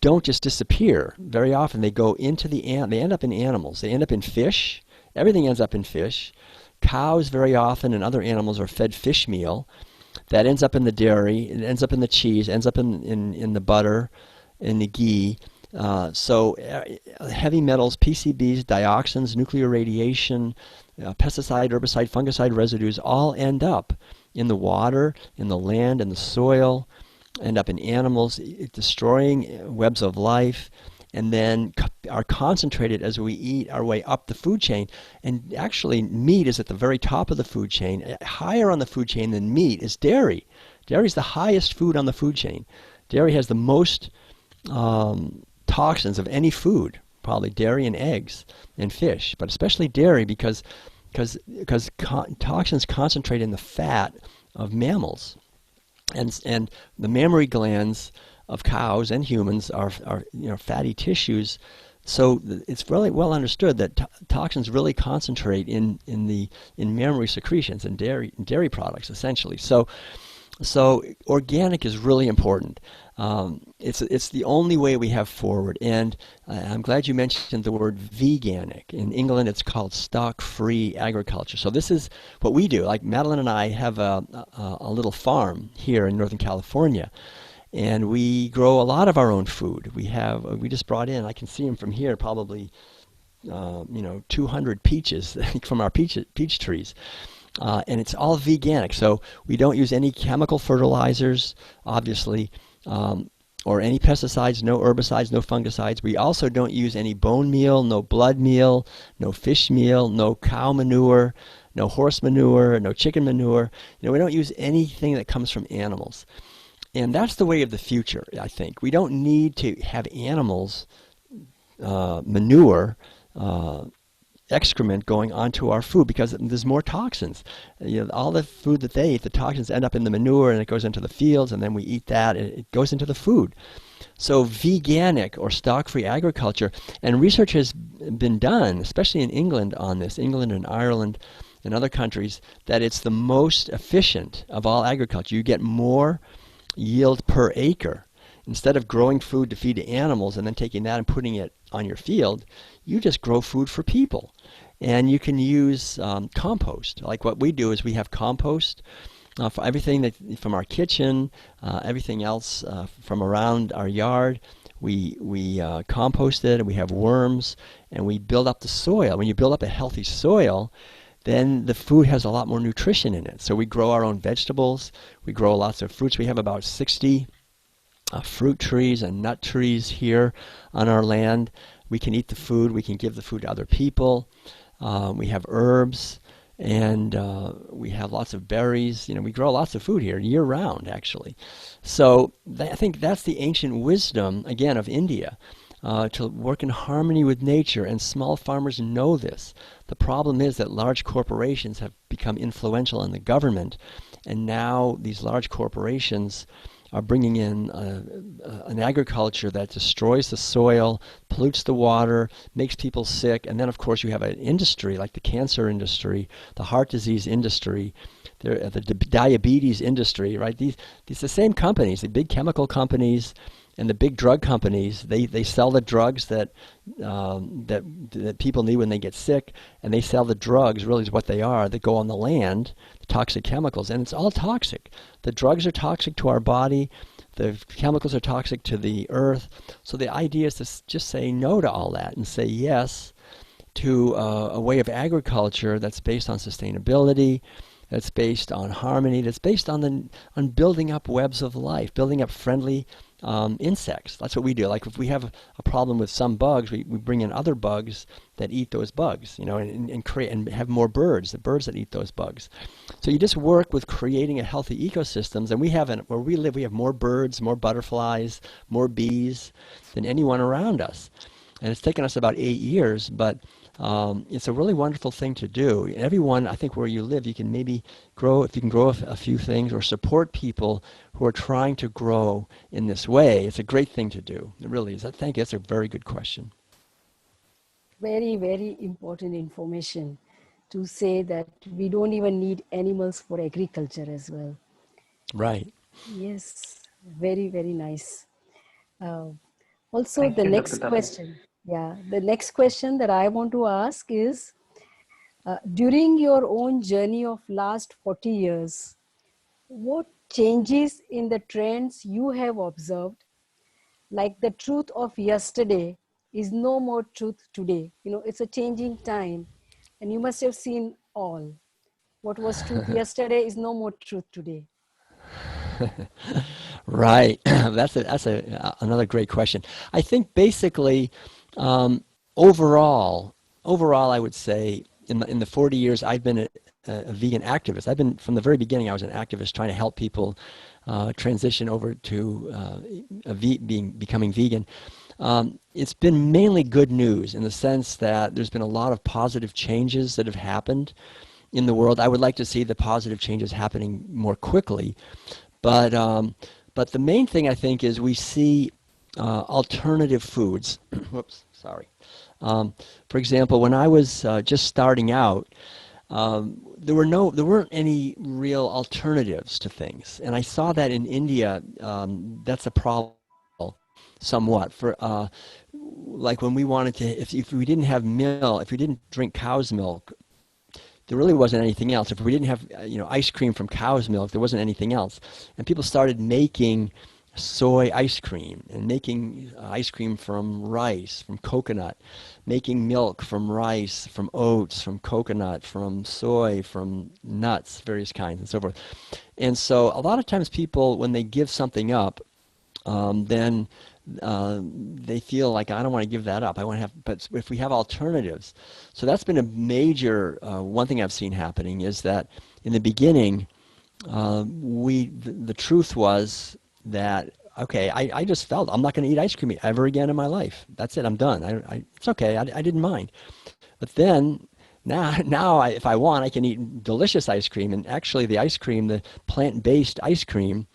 don't just disappear. Very often they go into they end up in animals, they end up in fish. Everything ends up in fish. Cows very often and other animals are fed fish meal. That ends up in the dairy, it ends up in the cheese, ends up in the butter, in the ghee. So heavy metals, PCBs, dioxins, nuclear radiation, pesticide, herbicide, fungicide residues all end up in the water, in the land, in the soil, end up in animals, destroying webs of life, and then are concentrated as we eat our way up the food chain. And actually, meat is at the very top of the food chain. Higher on the food chain than meat is dairy. Dairy is the highest food on the food chain. Dairy has the most toxins of any food, probably dairy and eggs and fish, but especially dairy because toxins concentrate in the fat of mammals. And the mammary glands of cows and humans are fatty tissues, so it's really well understood that toxins really concentrate in mammary secretions and dairy products essentially. So organic is really important. It's the only way we have forward, and I'm glad you mentioned the word veganic. In England, it's called stock-free agriculture. So this is what we do. Like Madeline and I have a little farm here in Northern California, And we grow a lot of our own food. We just brought in, I can see them from here, probably 200 peaches from our peach trees. And it's all veganic, so we don't use any chemical fertilizers, obviously, or any pesticides, no herbicides, no fungicides. We also don't use any bone meal, no blood meal, no fish meal, no cow manure, no horse manure, no chicken manure. We don't use anything that comes from animals. And that's the way of the future, I think. We don't need to have animals manure, excrement going onto our food because there's more toxins. All the food that they eat, the toxins end up in the manure and it goes into the fields, and then we eat that and it goes into the food. So veganic or stock-free agriculture, and research has been done, especially in England on this, England and Ireland and other countries, that it's the most efficient of all agriculture. You get more yield per acre. Instead of growing food to feed to animals and then taking that and putting it on your field, you just grow food for people. And you can use compost. Like what we do is we have compost for everything from our kitchen, everything else from around our yard. We compost it, and we have worms, and we build up the soil. When you build up a healthy soil, then the food has a lot more nutrition in it. So we grow our own vegetables. We grow lots of fruits. We have about 60 fruit trees and nut trees here on our land. We can eat the food. We can give the food to other people. We have herbs, and we have lots of berries. We grow lots of food here year-round, actually. So I think that's the ancient wisdom, again, of India, to work in harmony with nature, and small farmers know this. The problem is that large corporations have become influential in the government, and now these large corporations are bringing in an agriculture that destroys the soil, pollutes the water, makes people sick, and then of course you have an industry like the cancer industry, the heart disease industry, the diabetes industry, right? These the same companies, the big chemical companies and the big drug companies, they sell the drugs that people need when they get sick, and they sell the drugs, really is what they are, that go on the land, the toxic chemicals, and it's all toxic. The drugs are toxic to our body, the chemicals are toxic to the earth, so the idea is to just say no to all that and say yes to a way of agriculture that's based on sustainability, that's based on harmony, that's based on building up webs of life, building up friendly insects. That's what we do. Like if we have a problem with some bugs, we bring in other bugs that eat those bugs, and create and have more birds, the birds that eat those bugs. So you just work with creating a healthy ecosystems, and where we live, we have more birds, more butterflies, more bees than anyone around us. And it's taken us about 8 years, but it's a really wonderful thing to do. Everyone, I think where you live, you can maybe grow, if you can grow a few things or support people who are trying to grow in this way. It's a great thing to do. It really is. Thank you. That's a very good question. Very, very important information to say that we don't even need animals for agriculture as well. Right. Yes, very, very nice. Also, Thank the you, next Dr. Tuttle. question. Yeah, the next question that I want to ask is, during your own journey of last 40 years, what changes in the trends you have observed, like the truth of yesterday is no more truth today? It's a changing time, and you must have seen all. What was truth yesterday is no more truth today. Right. That's another great question. I think basically, overall, I would say in the 40 years I've been a vegan activist. I've been, from the very beginning, I was an activist trying to help people transition over to becoming vegan. It's been mainly good news in the sense that there's been a lot of positive changes that have happened in the world. I would like to see the positive changes happening more quickly, but the main thing I think is we see alternative foods. Whoops, sorry. For example, when I was just starting out, there weren't any real alternatives to things, and I saw that in India. That's a problem, somewhat. For like when we wanted to, if we didn't have milk, if we didn't drink cow's milk, there really wasn't anything else. If we didn't have ice cream from cow's milk, there wasn't anything else. And people started making soy ice cream and making ice cream from rice, from coconut, making milk from rice, from oats, from coconut, from soy, from nuts, various kinds, and so forth. And so a lot of times people, when they give something up, then they feel like, I don't want to give that up. I want to have, but if we have alternatives, so that's been a major one thing I've seen happening is that in the beginning, the truth was that okay, I just felt I'm not going to eat ice cream ever again in my life. That's it. I'm done. It's okay. I didn't mind. But then now if I want, I can eat delicious ice cream. And actually, the ice cream, the plant-based ice cream,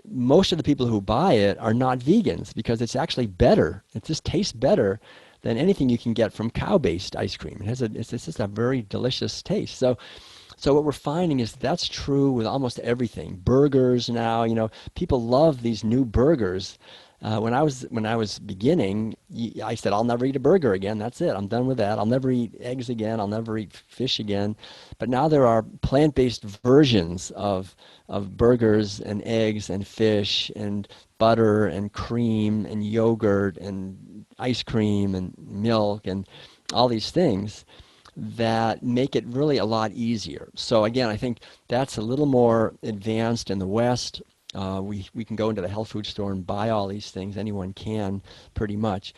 most of the people who buy it are not vegans because it's actually better. It just tastes better than anything you can get from cow-based ice cream. It's just a very delicious taste. So what we're finding is that's true with almost everything. Burgers now, people love these new burgers. When I was beginning, I said I'll never eat a burger again. That's it. I'm done with that. I'll never eat eggs again. I'll never eat fish again. But now there are plant-based versions of burgers and eggs and fish and butter and cream and yogurt and ice cream and milk and all these things that make it really a lot easier. So again, I think that's a little more advanced in the West. We can go into the health food store and buy all these things. Anyone can, pretty much.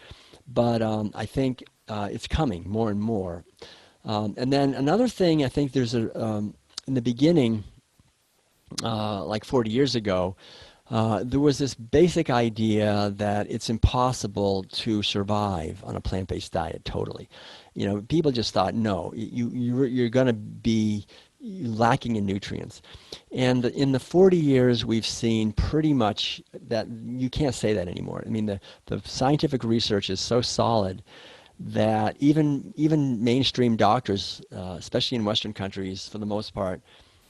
But I think it's coming more and more. And then another thing, I think there's in the beginning, like 40 years ago, there was this basic idea that it's impossible to survive on a plant-based diet totally. People just thought, no, you're going to be lacking in nutrients. And in the 40 years, we've seen pretty much that you can't say that anymore. I mean, the scientific research is so solid that even mainstream doctors, especially in Western countries, for the most part,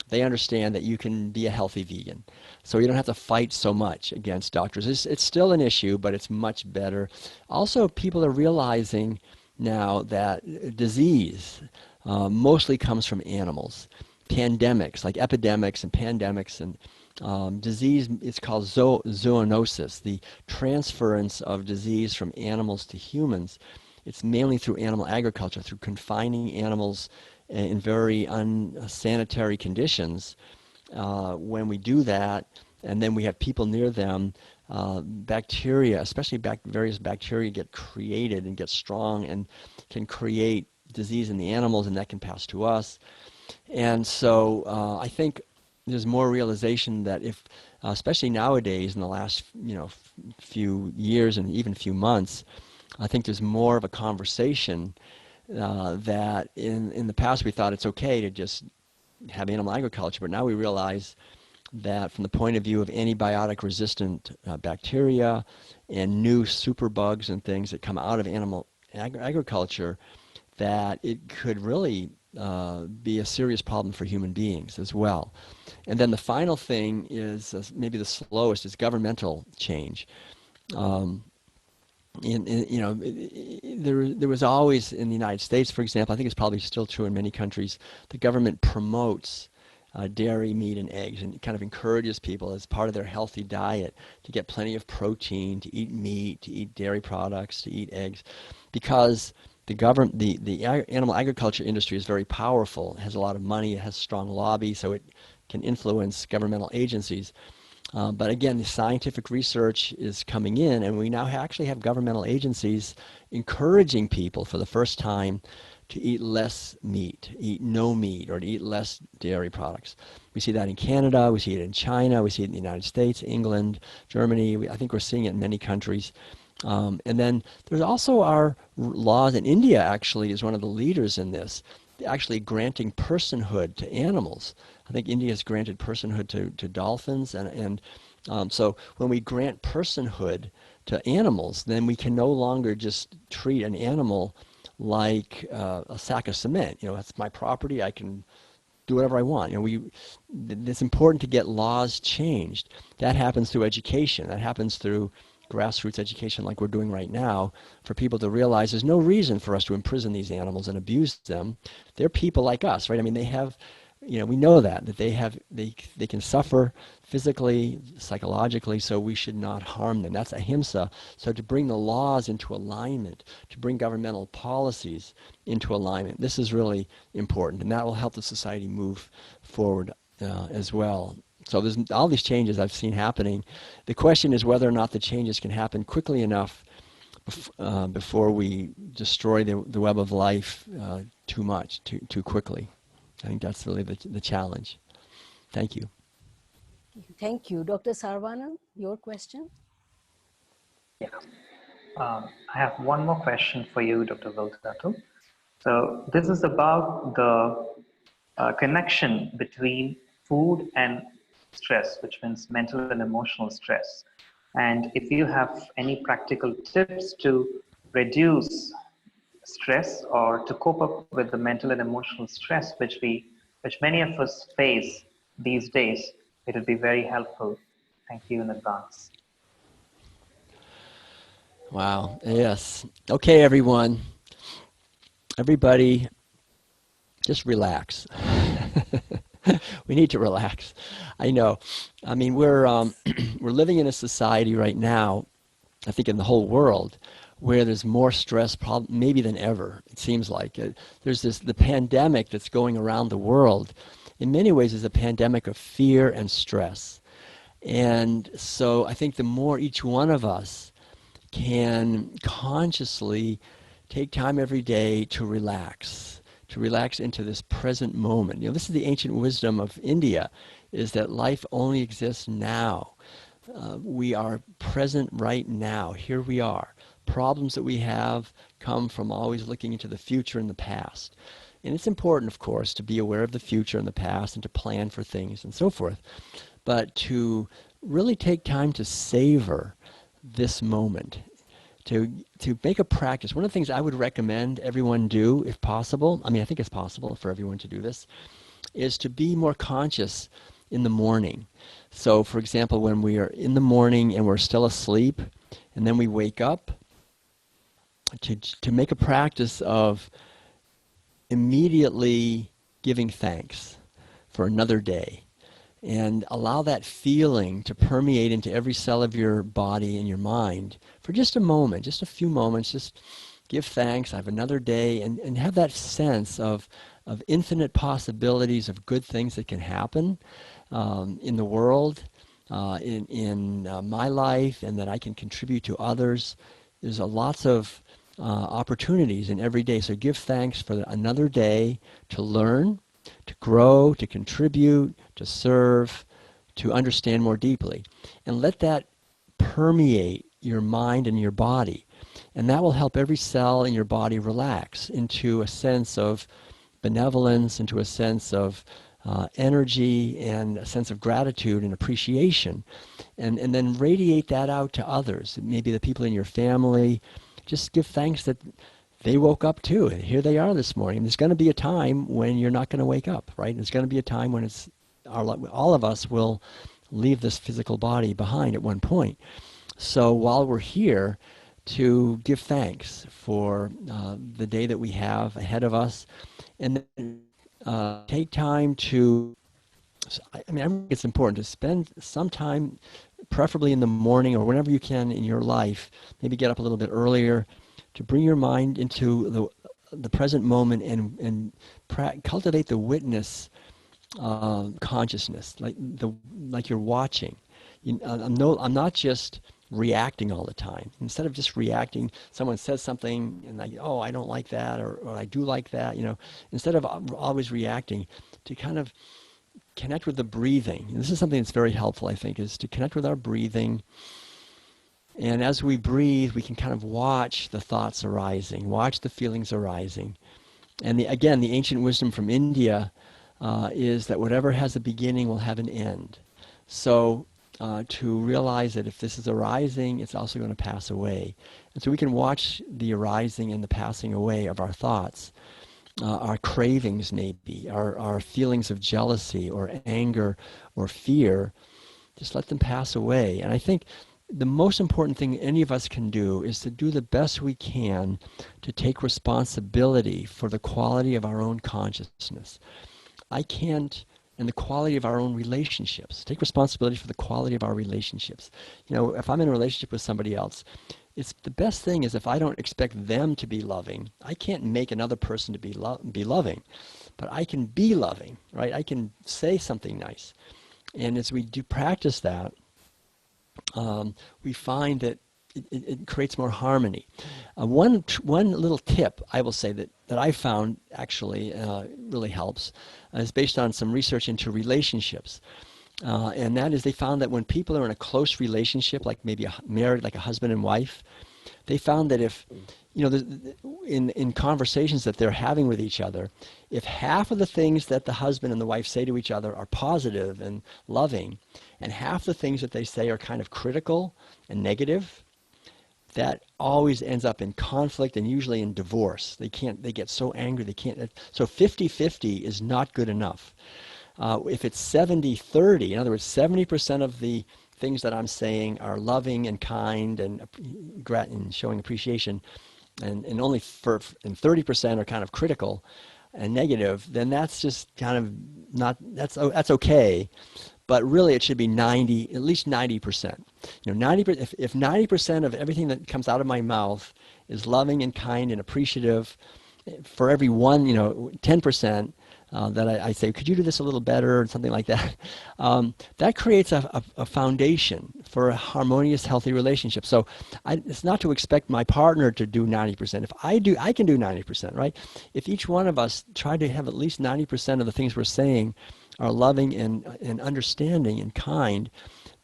they understand that you can be a healthy vegan. So you don't have to fight so much against doctors. It's still an issue, but it's much better. Also, people are realizing now that disease mostly comes from animals. Pandemics, like epidemics and pandemics and disease, it's called zoonosis, the transference of disease from animals to humans. It's mainly through animal agriculture, through confining animals in very unsanitary conditions. When we do that, and then we have people near them, bacteria, especially various bacteria, get created and get strong and can create disease in the animals, and that can pass to us. And so I think there's more realization that if, especially nowadays in the last few years and even few months, I think there's more of a conversation that in the past we thought it's okay to just have animal agriculture, but now we realize that from the point of view of antibiotic-resistant bacteria and new superbugs and things that come out of animal agriculture, that it could really be a serious problem for human beings as well. And then the final thing is maybe the slowest is governmental change. There was always in the United States, for example, I think it's probably still true in many countries, the government promotes dairy, meat, and eggs, and kind of encourages people as part of their healthy diet to get plenty of protein, to eat meat, to eat dairy products, to eat eggs, because the animal agriculture industry is very powerful. It has a lot of money. It has strong lobby, so it can influence governmental agencies. But again, the scientific research is coming in, and we now actually have governmental agencies encouraging people for the first time to eat less meat, eat no meat, or to eat less dairy products. We see that in Canada, we see it in China, we see it in the United States, England, Germany. I think we're seeing it in many countries. And then there's also our laws, and India actually is one of the leaders in this, actually granting personhood to animals. I think India has granted personhood to dolphins, and so when we grant personhood to animals, then we can no longer just treat an animal like a sack of cement. That's my property. I can do whatever I want. It's important to get laws changed. That happens through education. That happens through grassroots education like we're doing right now, for people to realize there's no reason for us to imprison these animals and abuse them. They're people like us, right? I mean, they have we know that they can suffer physically, psychologically, so we should not harm them. That's ahimsa. So to bring the laws into alignment, to bring governmental policies into alignment, this is really important, and that will help the society move forward as well. So there's all these changes I've seen happening. The question is whether or not the changes can happen quickly enough before we destroy the web of life too much, too quickly. I think that's really the challenge. Thank you. Thank you. Dr. Saravanan, your question? Yeah. I have one more question for you, Dr. Tuttle. So this is about the connection between food and stress, which means mental and emotional stress. And if you have any practical tips to reduce stress or to cope up with the mental and emotional stress which many of us face these days, it would be very helpful. Thank you in advance. Wow. Yes. Okay, everyone. Everybody, just relax. We need to relax. I know. I mean, we're we're living in a society right now, I think in the whole world, where there's more stress maybe than ever, it seems like. There's the pandemic that's going around the world. In many ways is a pandemic of fear and stress. And so I think the more each one of us can consciously take time every day to relax into this present moment. This is the ancient wisdom of India, is that life only exists now. We are present right now. Here we are. Problems that we have come from always looking into the future and the past. And it's important, of course, to be aware of the future and the past and to plan for things and so forth. But to really take time to savor this moment, to make a practice. One of the things I would recommend everyone do, if possible, I think it's possible for everyone to do this, is to be more conscious in the morning. So, for example, when we are in the morning and we're still asleep, and then we wake up, to make a practice of immediately giving thanks for another day. And allow that feeling to permeate into every cell of your body and your mind for just a moment, just a few moments. Just give thanks. I have another day, and have that sense of infinite possibilities of good things that can happen in the world, in my life, and that I can contribute to others. There's lots of opportunities in every day. So give thanks for another day to learn, to grow, to contribute, to serve, to understand more deeply. And let that permeate your mind and your body. And that will help every cell in your body relax into a sense of benevolence, into a sense of energy and a sense of gratitude and appreciation. And then radiate that out to others. Maybe the people in your family. Just give thanks that they woke up too, and here they are this morning. There's going to be a time when you're not going to wake up, right? There's going to be a time when all of us will leave this physical body behind at one point. So while we're here, to give thanks for the day that we have ahead of us, and then take time to, I think it's important to spend some time, preferably in the morning or whenever you can in your life, maybe get up a little bit earlier, to bring your mind into the present moment and cultivate the witness consciousness, like you're watching. I'm not just reacting all the time. Instead of just reacting, someone says something and I don't like that, or I do like that. Instead of always reacting, to kind of connect with the breathing. And this is something that's very helpful, I think, is to connect with our breathing. And as we breathe, we can kind of watch the thoughts arising, watch the feelings arising. And again, the ancient wisdom from India is that whatever has a beginning will have an end. So to realize that if this is arising, it's also going to pass away. And so we can watch the arising and the passing away of our thoughts, our cravings maybe, our feelings of jealousy or anger or fear. Just let them pass away. And I think the most important thing any of us can do is to do the best we can to take responsibility for the quality of our own consciousness. I can't, and the quality of our own relationships. Take responsibility for the quality of our relationships. You know, if I'm in a relationship with somebody else, it's the best thing is if I don't expect them to be loving, I can't make another person to be loving, but I can be loving, right? I can say something nice. And as we do practice that, we find that it creates more harmony. One little tip I will say that I found actually really helps is based on some research into relationships. And that is they found that when people are in a close relationship, like maybe married, like a husband and wife, they found that if, you know, in conversations that they're having with each other, if half of the things that the husband and the wife say to each other are positive and loving, and half the things that they say are kind of critical and negative, that always ends up in conflict and usually in divorce. They get so angry, they can't. So 50-50 is not good enough. If it's 70-30, in other words, 70% of the things that I'm saying are loving and kind and showing appreciation, and only 30% are kind of critical and negative, then that's just kind of not, that's okay. But really it should be at least 90%. You know, if 90% of everything that comes out of my mouth is loving and kind and appreciative, for every 10%, that I say, could you do this a little better, or something like that, that creates a foundation for a harmonious, healthy relationship. So it's not to expect my partner to do 90%. If I do, I can do 90%, right? If each one of us try to have at least 90% of the things we're saying are loving and understanding and kind,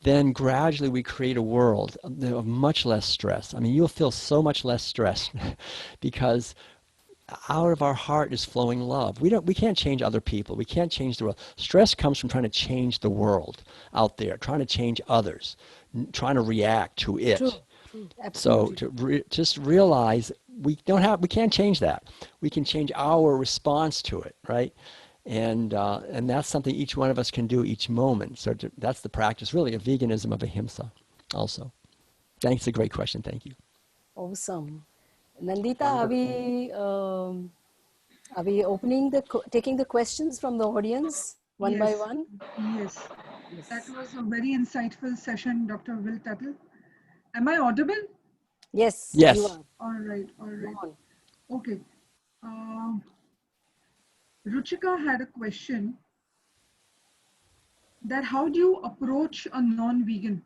then gradually we create a world of much less stress. I mean, you'll feel so much less stress because out of our heart is flowing love. We can't change other people. We can't change the world. Stress comes from trying to change the world out there, trying to change others, trying to react to it. True. Absolutely. So just realize we can't change that. We can change our response to it, right? And that's something each one of us can do each moment. So that's the practice, really, of veganism, of ahimsa also. Thanks, a great question. Thank you. Awesome. Nandita, are we taking the questions from the audience one by one? Yes. That was a very insightful session, Dr. Will Tuttle. Am I audible? Yes. Yes. You are. All right. Go on. Okay. Ruchika had a question that how do you approach a non-vegan,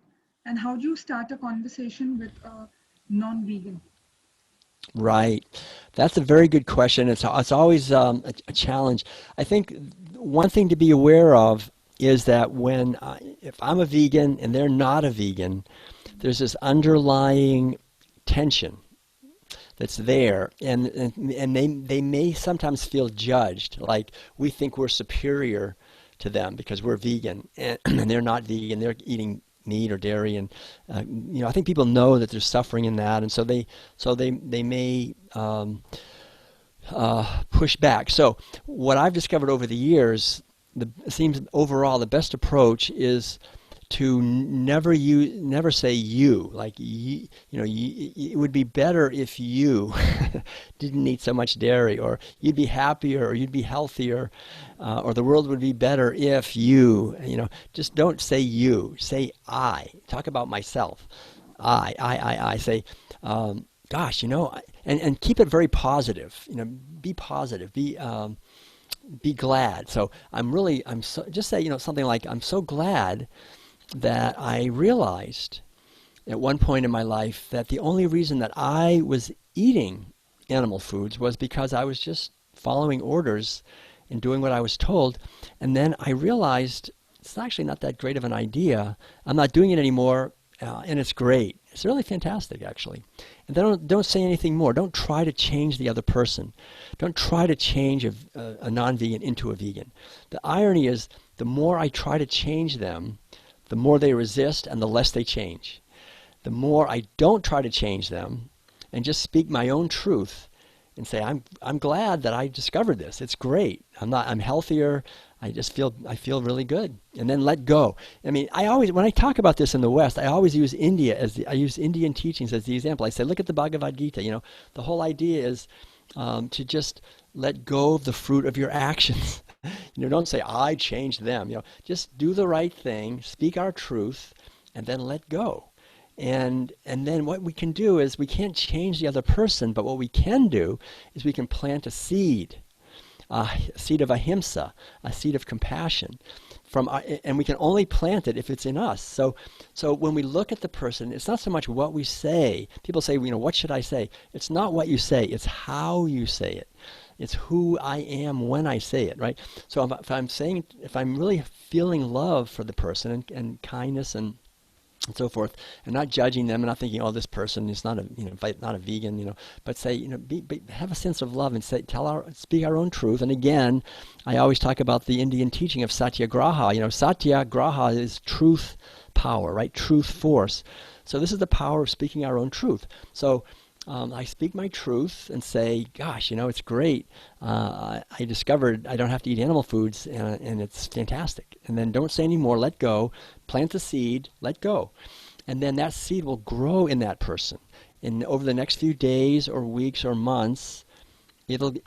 and how do you start a conversation with a non-vegan? Right. That's a very good question. It's always a challenge. I think one thing to be aware of is that if I'm a vegan and they're not a vegan, there's this underlying tension that's there, and they may sometimes feel judged, like we think we're superior to them because we're vegan and they're not vegan, they're eating meat or dairy, and I think people know that there's suffering in that, and so they may push back. So what I've discovered over the years, it seems overall the best approach is to never say you, like it would be better if you didn't eat so much dairy, or you'd be happier, or you'd be healthier, or the world would be better if you just don't say you, say I. Talk about myself. I say, gosh, and keep it very positive. Be positive. Be glad. So just say something like, I'm so glad that I realized at one point in my life that the only reason that I was eating animal foods was because I was just following orders and doing what I was told. And then I realized it's actually not that great of an idea. I'm not doing it anymore, and it's great. It's really fantastic, actually. And then don't say anything more. Don't try to change the other person. Don't try to change a non-vegan into a vegan. The irony is, the more I try to change them, the more they resist and the less they change. The more I don't try to change them and just speak my own truth and say, I'm glad that I discovered this. It's great. I'm healthier. I feel really good. And then let go. I mean, when I talk about this in the West, I always use I use Indian teachings as the example. I say, look at the Bhagavad Gita. The whole idea is to just let go of the fruit of your actions. Don't say, I changed them. Just do the right thing, speak our truth, and then let go. And then what we can do is we can't change the other person, but what we can do is we can plant a seed of ahimsa, a seed of compassion. And we can only plant it if it's in us. So when we look at the person, it's not so much what we say. People say, what should I say? It's not what you say, it's how you say it. It's who I am when I say it, right? So if I'm really feeling love for the person and kindness and so forth, and not judging them and not thinking, oh, this person is not a vegan, but say, have a sense of love and speak our own truth. And again, I always talk about the Indian teaching of satyagraha. Satyagraha is truth power, right? Truth force. So this is the power of speaking our own truth. So I speak my truth and say, gosh, it's great. I discovered I don't have to eat animal foods, and it's fantastic. And then don't say any more, let go, plant the seed, let go. And then that seed will grow in that person. And over the next few days or weeks or months,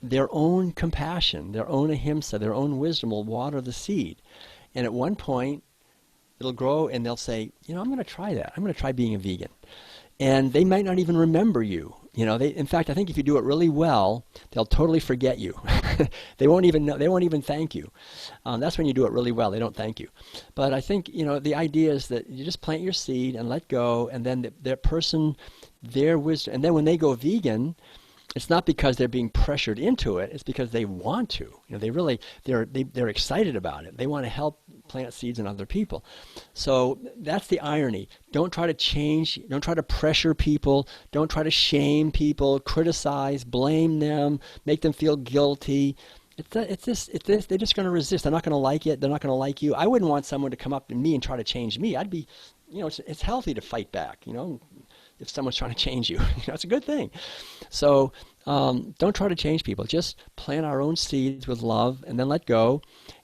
their own compassion, their own ahimsa, their own wisdom will water the seed. And at one point, it'll grow and they'll say, I'm going to try that. I'm going to try being a vegan. And they might not even remember you. In fact, I think if you do it really well, they'll totally forget you. They won't even know, they won't even thank you. That's when you do it really well. They don't thank you. But I think, the idea is that you just plant your seed and let go, and then that person, their wisdom, and then when they go vegan, it's not because they're being pressured into it. It's because they want to. They're excited about it. They want to help plant seeds in other people. So that's the irony. Don't try to change. Don't try to pressure people. Don't try to shame people, criticize, blame them, make them feel guilty. They're just going to resist. They're not going to like it. They're not going to like you. I wouldn't want someone to come up to me and try to change me. I'd be, it's healthy to fight back, if someone's trying to change you. It's a good thing. So don't try to change people. Just plant our own seeds with love and then let go.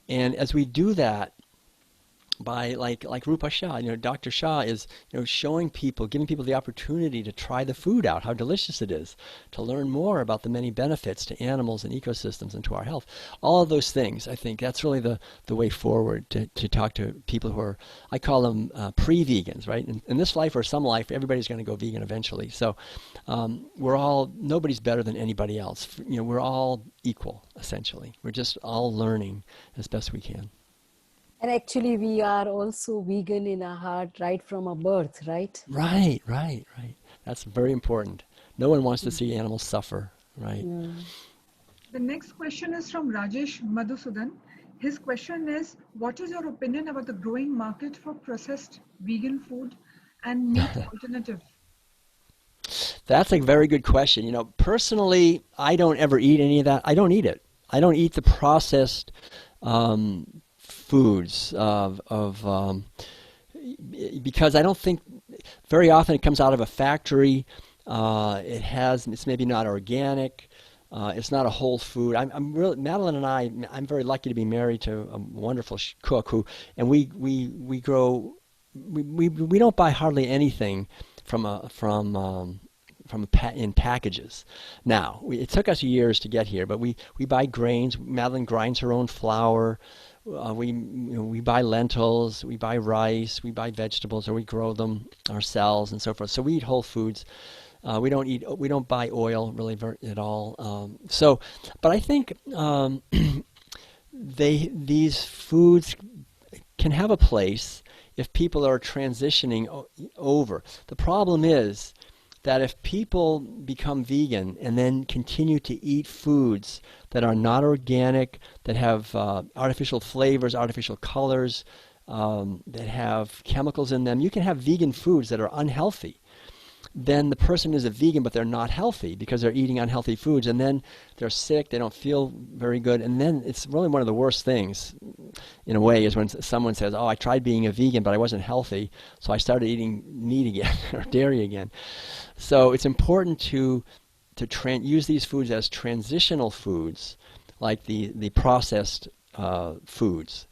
And as we do that, by like Rupa Shah, Dr. Shah is showing people, giving people the opportunity to try the food out, how delicious it is, to learn more about the many benefits to animals and ecosystems and to our health. All of those things, I think that's really the way forward to talk to people who are, I call them pre-vegans, right? In this life or some life, everybody's going to go vegan eventually. So nobody's better than anybody else. We're all equal, essentially. We're just all learning as best we can. And actually, we are also vegan in our heart right from our birth, right? Right. That's very important. No one wants to see animals suffer, right? Yeah. The next question is from Rajesh Madhusudan. His question is, what is your opinion about the growing market for processed vegan food and meat alternative? That's a very good question. Personally, I don't ever eat any of that. I don't eat it. I don't eat the processed foods because I don't think very often it comes out of a factory. It's maybe not organic. It's not a whole food. Madeline and I'm very lucky to be married to a wonderful cook and we don't buy hardly anything in packages. Now, it took us years to get here, but we buy grains. Madeline grinds her own flour. We buy lentils, we buy rice, we buy vegetables, or we grow them ourselves and so forth. So we eat whole foods. We don't buy oil really at all. But I think these foods can have a place if people are transitioning over. The problem is that if people become vegan and then continue to eat foods that are not organic, that have artificial flavors, artificial colors, that have chemicals in them, you can have vegan foods that are unhealthy. Then the person is a vegan, but they're not healthy because they're eating unhealthy foods, and then they're sick, they don't feel very good, and then it's really one of the worst things, in a way, is when someone says, oh, I tried being a vegan, but I wasn't healthy, so I started eating meat again, or dairy again. So it's important to use these foods as transitional foods, like the processed foods.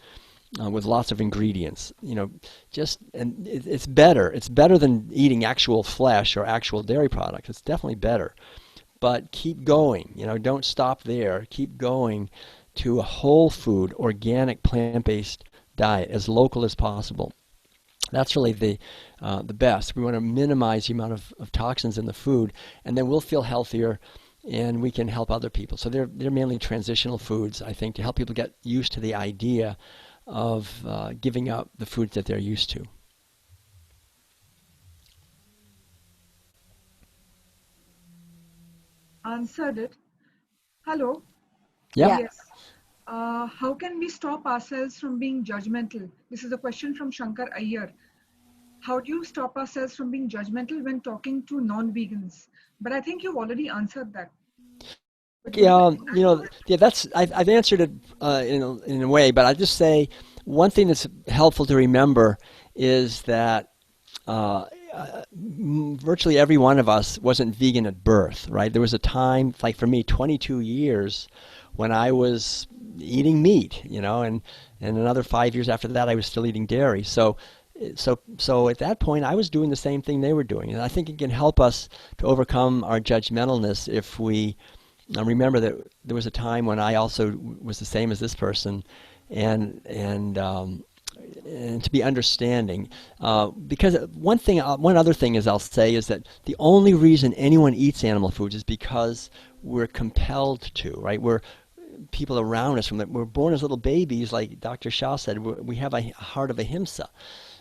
With lots of ingredients, and it's better. It's better than eating actual flesh or actual dairy products. It's definitely better. But keep going. Don't stop there. Keep going to a whole food, organic, plant-based diet, as local as possible. That's really the best. We want to minimize the amount of toxins in the food, and then we'll feel healthier, and we can help other people. So they're mainly transitional foods, I think, to help people get used to the idea of giving up the foods that they're used to. Answered it. Hello. Yeah. Yes. How can we stop ourselves from being judgmental? This is a question from Shankar Iyer. How do you stop ourselves from being judgmental when talking to non-vegans? But I think you've already answered that. Yeah, I've answered it in a way, but I just say one thing that's helpful to remember is that virtually every one of us wasn't vegan at birth, right? There was a time, like for me, 22 years when I was eating meat, and another 5 years after that I was still eating dairy. So at that point I was doing the same thing they were doing, and I think it can help us to overcome our judgmentalness if we remember that there was a time when I also was the same as this person, and to be understanding. Because one other thing is I'll say is that the only reason anyone eats animal foods is because we're compelled to, right? We're people around us, we're born as little babies, like Dr. Shah said, we have a heart of ahimsa.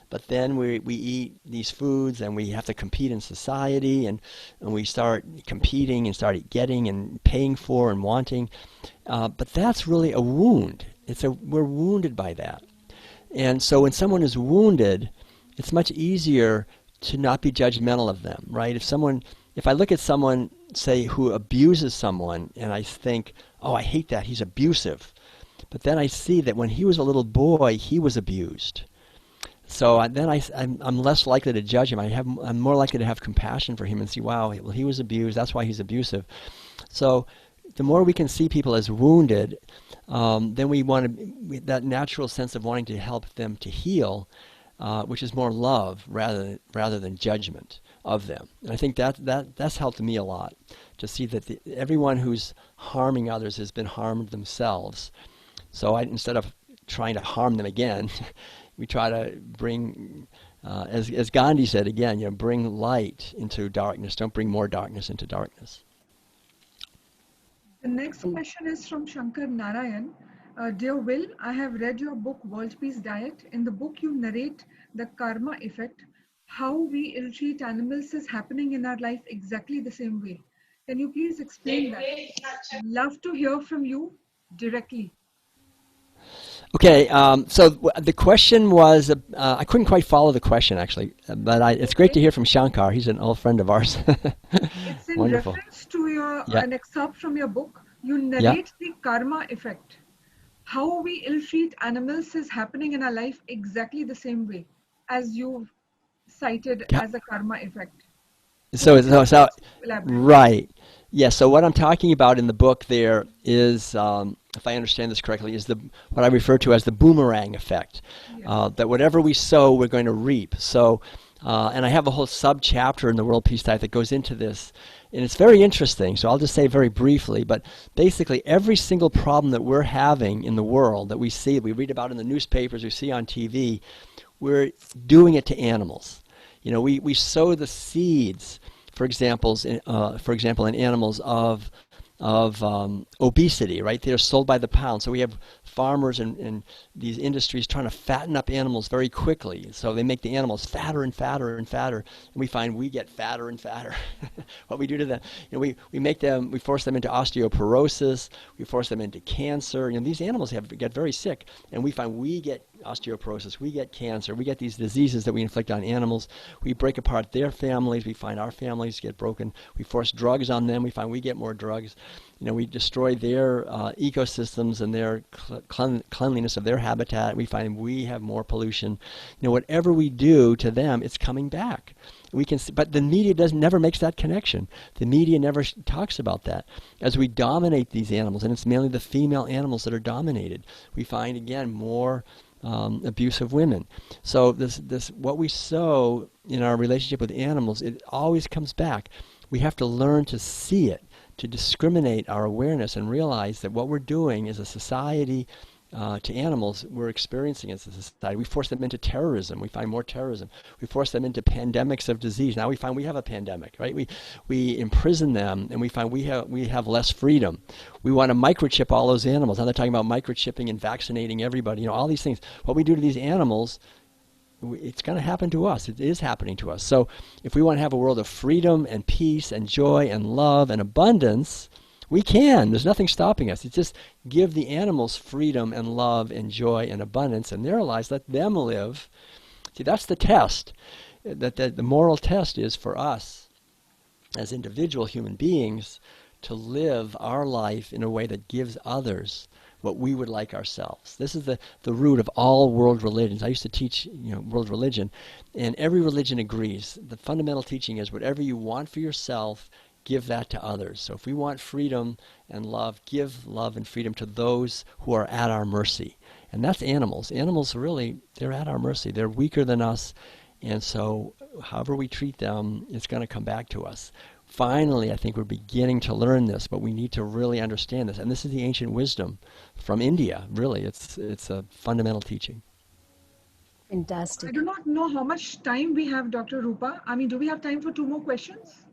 But then we eat these foods and we have to compete in society, and we start competing and start getting and paying for and wanting. But that's really a wound. We're wounded by that. And so when someone is wounded, it's much easier to not be judgmental of them, right? If I look at someone, say, who abuses someone, and I think, oh, I hate that, he's abusive. But then I see that when he was a little boy, he was abused. So then I'm less likely to judge him. I'm more likely to have compassion for him and see, wow, well, he was abused, that's why he's abusive. So the more we can see people as wounded, then we want that natural sense of wanting to help them to heal, which is more love rather than judgment of them. And I think that's helped me a lot, to see that everyone who's harming others has been harmed themselves. So instead of trying to harm them again, we try to bring, as Gandhi said again, bring light into darkness. Don't bring more darkness into darkness. The next question is from Shankar Narayan. Dear Will, I have read your book World Peace Diet. In the book you narrate the karma effect. How we ill-treat animals is happening in our life exactly the same way. Can you please explain that? Love to hear from you directly. Okay, so the question was, I couldn't quite follow the question actually, but it's great to hear from Shankar. He's an old friend of ours. It's in Wonderful. reference to an excerpt from your book. You narrate the karma effect. How we ill-treat animals is happening in our life exactly the same way as you cited as a karma effect. So Elaborate. right. Yeah, so what I'm talking about in the book there is, if I understand this correctly, is what I refer to as the boomerang effect. Yes. That whatever we sow, we're going to reap. So, and I have a whole sub-chapter in the World Peace Diet that goes into this. And it's very interesting, so I'll just say very briefly, but basically every single problem that we're having in the world that we see, we read about in the newspapers, we see on TV, we're doing it to animals. We sow the seeds, for example, in animals of obesity, right? They're sold by the pound. So we have farmers and these industries trying to fatten up animals very quickly. So they make the animals fatter and fatter and fatter, and we find we get fatter and fatter. What we do to them, we force them into osteoporosis, we force them into cancer. These animals get very sick, and we find we get osteoporosis, we get cancer, we get these diseases that we inflict on animals. We break apart their families, we find our families get broken. We force drugs on them, we find we get more drugs. We destroy their ecosystems and their cleanliness of their habitat. We find we have more pollution. Whatever we do to them, it's coming back. We can see, but the media never makes that connection. The media never talks about that. As we dominate these animals, and it's mainly the female animals that are dominated, we find again more abuse of women. So this what we sow in our relationship with animals, it always comes back. We have to learn to see it, to discriminate our awareness and realize that what we're doing as a society to animals, we're experiencing as a society. We force them into terrorism. We find more terrorism. We force them into pandemics of disease. Now we find we have a pandemic, right? We imprison them, and we find we have less freedom. We want to microchip all those animals. Now they're talking about microchipping and vaccinating everybody. You know, all these things. What we do to these animals, it's going to happen to us. It is happening to us. So if we want to have a world of freedom and peace and joy and love and abundance, we can. There's nothing stopping us. It's just give the animals freedom and love and joy and abundance in their lives. Let them live. See, that's the test. The moral test is for us as individual human beings to live our life in a way that gives others what we would like ourselves. This is the root of all world religions. I used to teach world religion, and every religion agrees. The fundamental teaching is whatever you want for yourself, give that to others. So if we want freedom and love, give love and freedom to those who are at our mercy. And that's animals. Animals really, they're at our mercy. They're weaker than us. And so however we treat them, it's going to come back to us. Finally, I think we're beginning to learn this, but we need to really understand this. And this is the ancient wisdom from India, really. It's a fundamental teaching. Fantastic. I do not know how much time we have, Dr. Rupa. I mean, do we have time for 2 more questions?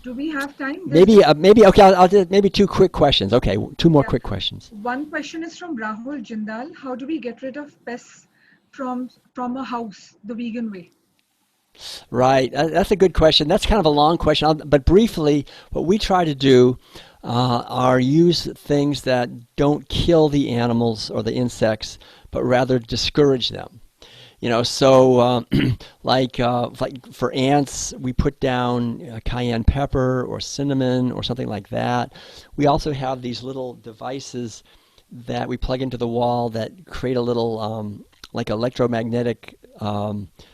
Do we have time? Maybe okay, I'll do maybe 2 quick questions. Okay, 2 more quick questions. One question is from Rahul Jindal. How do we get rid of pests from a house the vegan way? Right, that's a good question. That's kind of a long question, but briefly, what we try to do are use things that don't kill the animals or the insects, but rather discourage them. So like for ants, we put down cayenne pepper or cinnamon or something like that. We also have these little devices that we plug into the wall that create a little like electromagnetic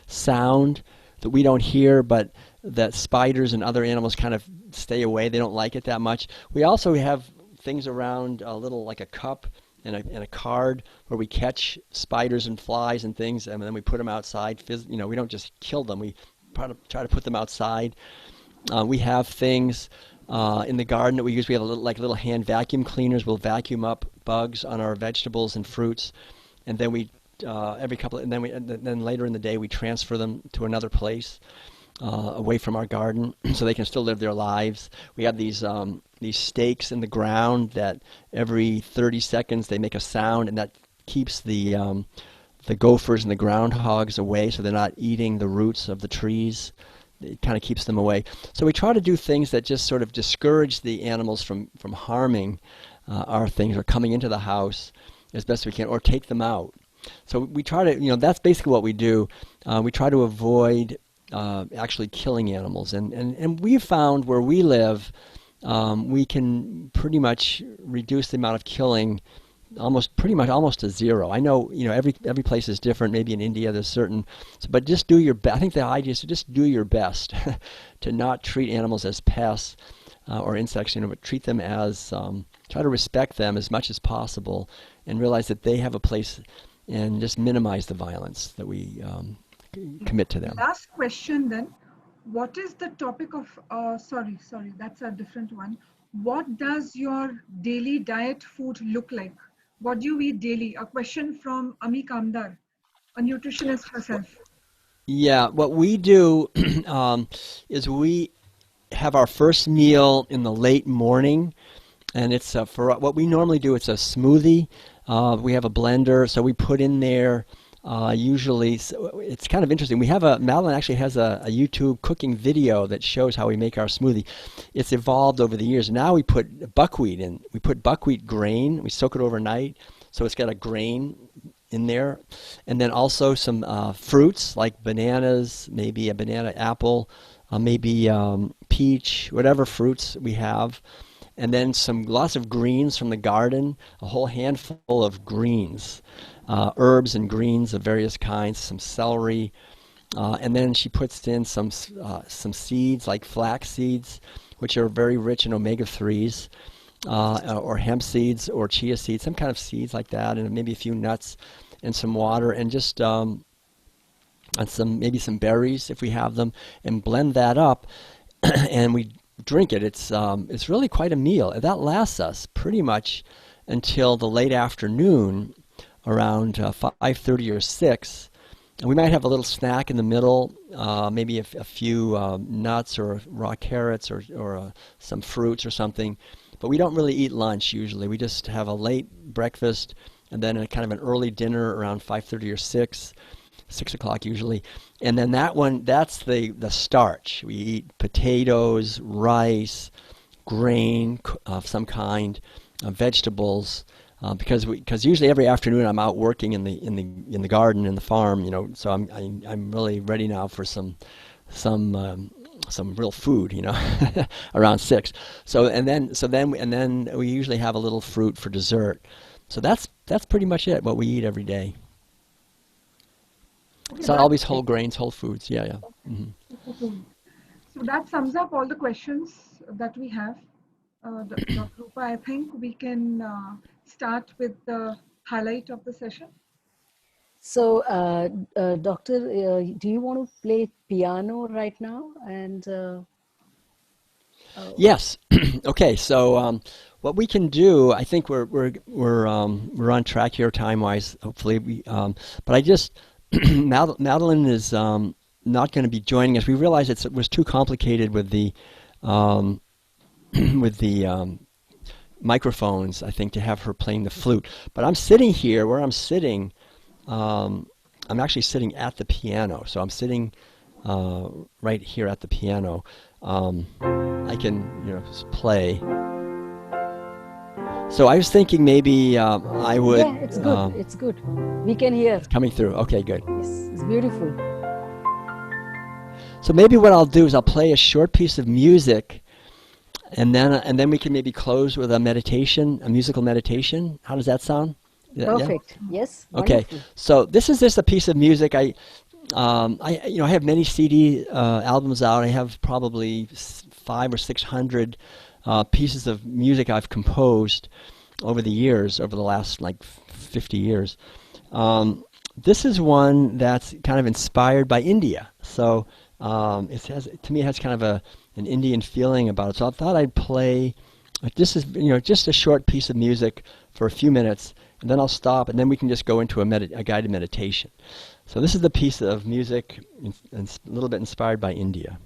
sound that we don't hear, but that spiders and other animals kind of stay away. They don't like it that much. We also have things around a little like a cup and a card where we catch spiders and flies and things, and then we put them outside. We don't just kill them. We try to put them outside. We have things in the garden that we use. We have little hand vacuum cleaners. We'll vacuum up bugs on our vegetables and fruits, and then we then later in the day we transfer them to another place away from our garden so they can still live their lives. We have these stakes in the ground that every 30 seconds they make a sound, and that keeps the gophers and the groundhogs away, so they're not eating the roots of the trees. It kind of keeps them away. So we try to do things that just sort of discourage the animals from harming our things or coming into the house as best we can, or take them out. So we try to, that's basically what we do. We try to avoid actually killing animals, and we've found where we live, we can pretty much reduce the amount of killing almost to zero. I know every place is different. Maybe in India there's certain, but just do your best. I think the idea is to just do your best to not treat animals as pests or insects, but treat them as try to respect them as much as possible, and realize that they have a place, and just minimize the violence that we commit to them. Last question then. What is the topic of, sorry, that's a different one. What does your daily diet food look like? What do you eat daily? A question from Ami Kamdar, a nutritionist herself. Yeah, what we do is we have our first meal in the late morning, and it's for what we normally do, it's a smoothie. We have a blender, so we put in there usually, so it's kind of interesting. We have Madeline actually has a YouTube cooking video that shows how we make our smoothie. It's evolved over the years. Now we put buckwheat in. We put buckwheat grain. We soak it overnight, so it's got a grain in there. And then also some fruits like bananas, maybe a banana apple, maybe peach, whatever fruits we have. And then lots of greens from the garden, a whole handful of greens, herbs and greens of various kinds, some celery, and then she puts in some seeds like flax seeds, which are very rich in omega-3s, or hemp seeds or chia seeds, some kind of seeds like that, and maybe a few nuts and some water, and just and maybe some berries if we have them, and blend that up. and we drink it. It's really quite a meal. That lasts us pretty much until the late afternoon, around 5:30 or 6. And we might have a little snack in the middle, maybe a few nuts or raw carrots or some fruits or something. But we don't really eat lunch usually. We just have a late breakfast and then a kind of an early dinner around 5:30 or 6 o'clock usually. And then that's the starch. We eat potatoes, rice, grain of some kind, vegetables. Because usually every afternoon I'm out working in the garden, in the farm, so I'm really ready now for some real food, around 6. And then we usually have a little fruit for dessert. So that's pretty much it. What we eat every day. Okay, So always whole grains, whole foods. Yeah. Mm-hmm. So that sums up all the questions that we have. Dr. Rupa, I think we can start with the highlight of the session. So, Doctor, do you want to play piano right now? And Yes. Okay. So what we can do, I think we're on track here time wise. Hopefully, but I just Madeline is not going to be joining us. We realized it was too complicated with the with the microphones, I think, to have her playing the flute. But I'm sitting here where I'm sitting. I'm actually sitting at the piano, so I'm sitting right here at the piano. I can, just play. So I was thinking maybe I would. yeah, it's good. It's good. We can hear. Coming through. Okay, good. Yes, it's beautiful. So maybe what I'll do is I'll play a short piece of music, and then we can maybe close with a meditation, a musical meditation. How does that sound? Yeah? Perfect. Yes. Okay. Wonderful. So this is just a piece of music. I have many CD albums out. I have probably 500 or 600 pieces of music I've composed over the years, over the last 50 years. This is one that's kind of inspired by India. So to me it has kind of an Indian feeling about it. So I thought I'd play. This is just a short piece of music for a few minutes, and then I'll stop, and then we can just go into a guided meditation. So this is the piece of music, a little bit inspired by India.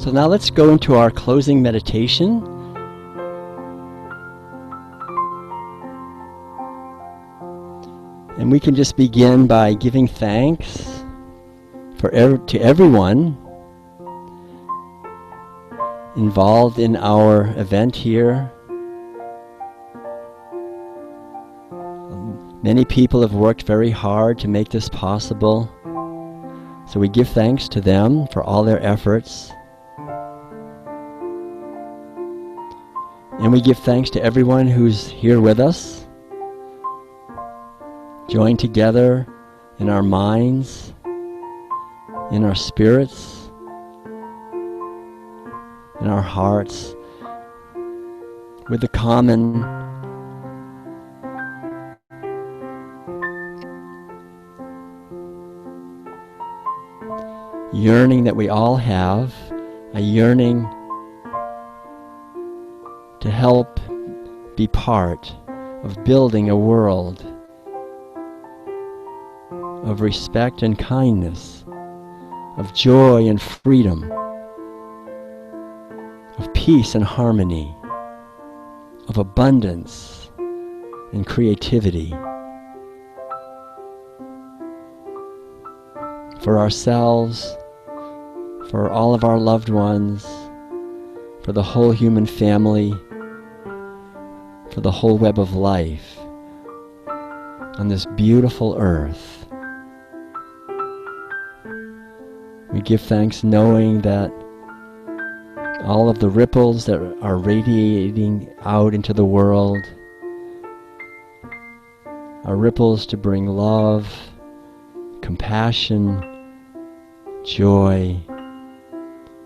So now let's go into our closing meditation. And we can just begin by giving thanks to everyone involved in our event here. Many people have worked very hard to make this possible. So we give thanks to them for all their efforts. And we give thanks to everyone who's here with us, joined together in our minds, in our spirits, in our hearts, with the common yearning that we all have, a yearning to help be part of building a world of respect and kindness, of joy and freedom, of peace and harmony, of abundance and creativity, for ourselves, for all of our loved ones, for the whole human family, for the whole web of life on this beautiful earth. We give thanks knowing that all of the ripples that are radiating out into the world are ripples to bring love, compassion, joy,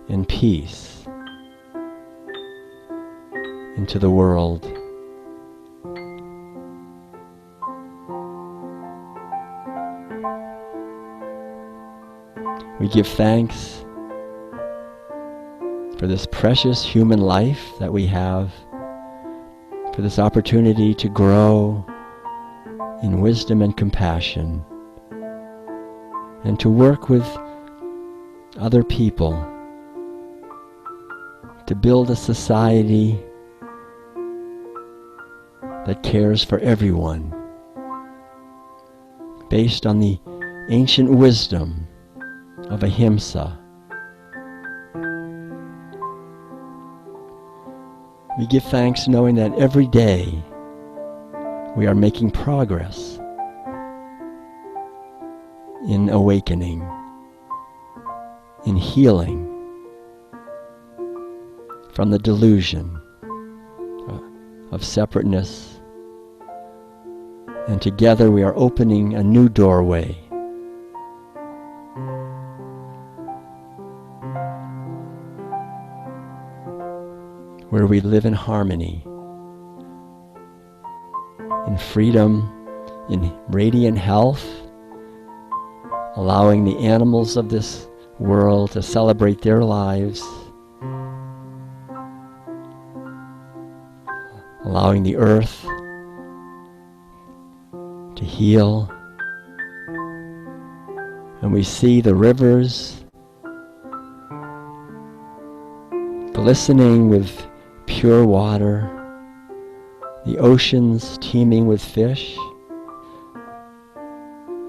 and peace into the world. We give thanks for this precious human life that we have, for this opportunity to grow in wisdom and compassion, and to work with other people to build a society that cares for everyone, based on the ancient wisdom of ahimsa. We give thanks knowing that every day we are making progress in awakening, in healing from the delusion of separateness, and together we are opening a new doorway where we live in harmony, in freedom, in radiant health, allowing the animals of this world to celebrate their lives, allowing the earth to heal. And we see the rivers glistening with pure water, the oceans teeming with fish,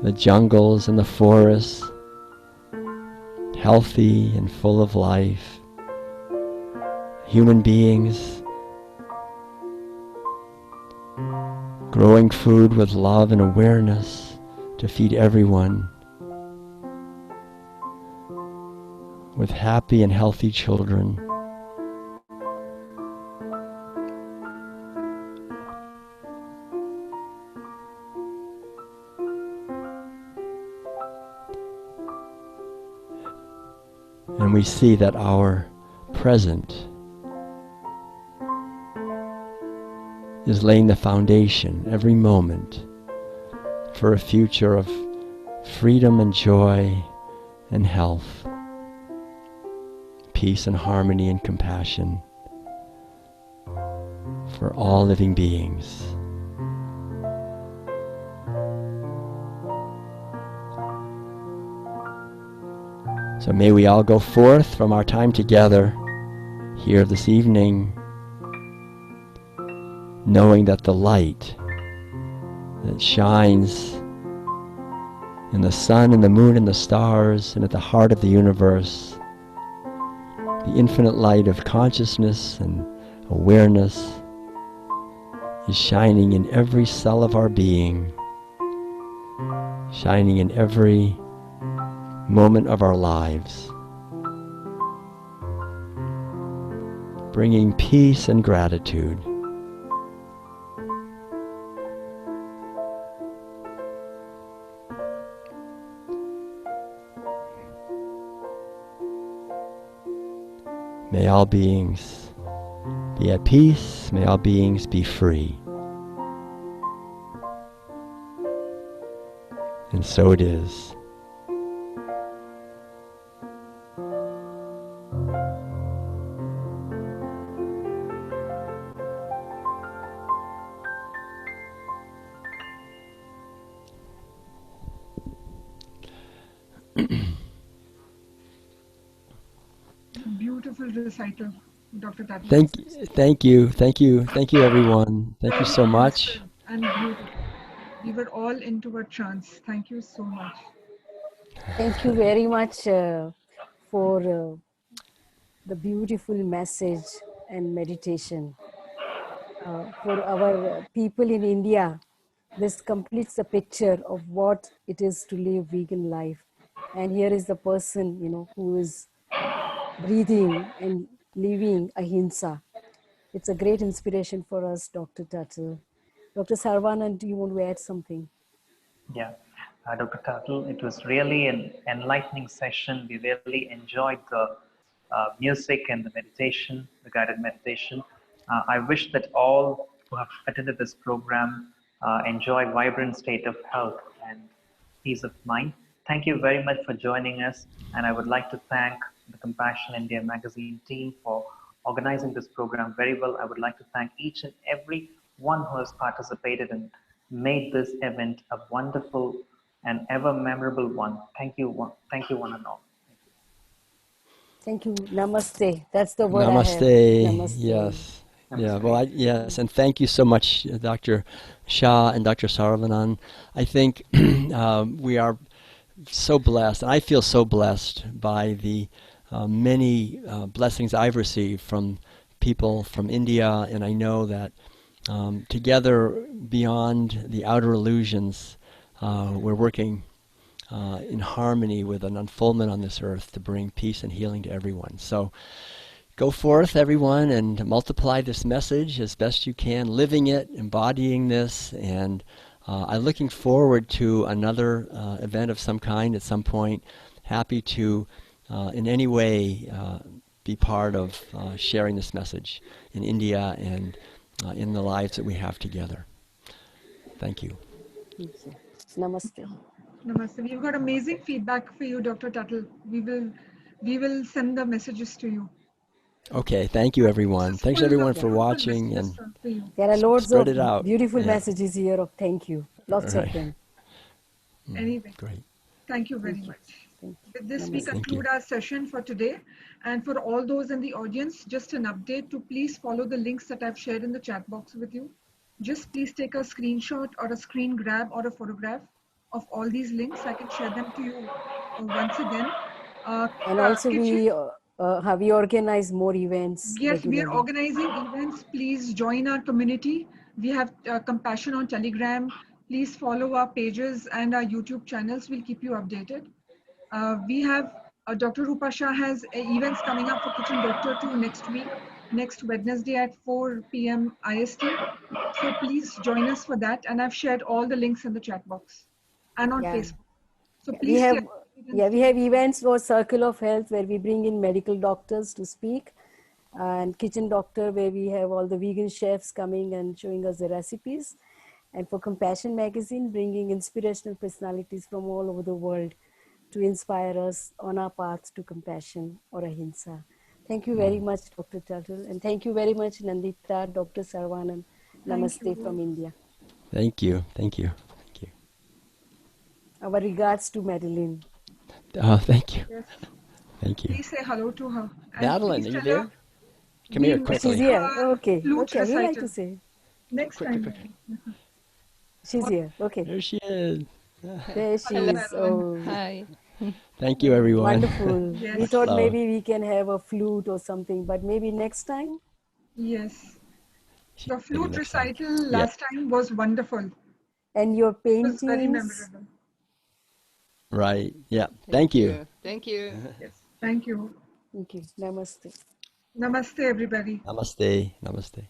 the jungles and the forests healthy and full of life, human beings growing food with love and awareness to feed everyone, with happy and healthy children. And we see that our present is laying the foundation every moment for a future of freedom and joy and health, peace and harmony and compassion for all living beings. So may we all go forth from our time together here this evening, knowing that the light that shines in the sun and the moon and the stars and at the heart of the universe, the infinite light of consciousness and awareness, is shining in every cell of our being, shining in every moment of our lives, bringing peace and gratitude. May all beings be at peace. May all beings be free. And so it is. Beautiful recital, Dr. Tuttle. Thank you, everyone. Thank you so much. And beautiful. We were all into a trance. Thank you so much. Thank you very much for the beautiful message and meditation. For our people in India, this completes the picture of what it is to live vegan life. And here is the person, who is breathing and living ahimsa. It's a great inspiration for us, Dr. Tuttle. Dr. Saravanan, do you want to add something? Yeah, Dr. Tuttle, it was really an enlightening session. We really enjoyed the music and the meditation, the guided meditation. I wish that all who have attended this program enjoy vibrant state of health and peace of mind. Thank you very much for joining us. And I would like to thank the Compassion India magazine team for organizing this program very well. I would like to thank each and every one who has participated and made this event a wonderful and ever memorable one. Thank you one and all. Thank you. Namaste. That's the word Namaste. I have. Namaste. Yes. Namaste. Yeah. Well, yes, and thank you so much, Dr. Shah and Dr. Saravanan. I think we are so blessed, and I feel so blessed by the many blessings I've received from people from India, and I know that together, beyond the outer illusions, we're working in harmony with an unfoldment on this earth to bring peace and healing to everyone. So go forth, everyone, and multiply this message as best you can, living it, embodying this, and I'm looking forward to another event of some kind at some point. Happy to, in any way, be part of sharing this message in India and in the lives that we have together. Thank you. Namaste. Namaste. We've got amazing feedback for you, Dr. Tuttle. We will send the messages to you. Okay, thank you, everyone. Thanks, everyone, for watching, and there are loads of it out. Beautiful messages here of thank you. Lots of them. Anyway, great. Thank you very much. With this, we Namaste. conclude our session for today. And for all those in the audience, just an update to please follow the links that I've shared in the chat box with you. Just please take a screenshot or a screen grab or a photograph of all these links. I can share them to you once again. And also we organize more events. Yes, we are regularly. organizing events. Please join our community. We have Compassion on Telegram. Please follow our pages and our YouTube channels. We'll keep you updated. We have Dr. Rupa Shah has events coming up for Kitchen Doctor 2 next week, next Wednesday at 4 p.m. IST. So please join us for that. And I've shared all the links in the chat box and on Facebook. So please we have events for Circle of Health where we bring in medical doctors to speak, and Kitchen Doctor where we have all the vegan chefs coming and showing us the recipes, and for Compassion Magazine bringing inspirational personalities from all over the world to inspire us on our path to compassion or ahimsa. Thank you very much, Dr. Tuttle, and thank you very much, Nandita, Dr. Saravanan. Namaste from India. Thank you. Thank you. Thank you. Our regards to Madeline. Thank you. Yes. Thank you. Please say hello to her. And Madeline, please are you tell her there? Come we here miss She's quickly. here. her Okay. flute Okay. I would like recital. to say Next Quick, time. quick, quick. she's here. Okay. There she is. There she Hello, is. Madeline. Oh, Hi. Thank you, everyone. wonderful. We Yes. thought Hello. maybe we can have a flute or something, but maybe next time. Yes. The Maybe flute next time. recital Yeah. last time was wonderful. And your It was very paintings. memorable. Right. Yeah. Thank you. Thank you. Yes. Thank you. Okay. Namaste. Namaste, everybody. Namaste. Namaste.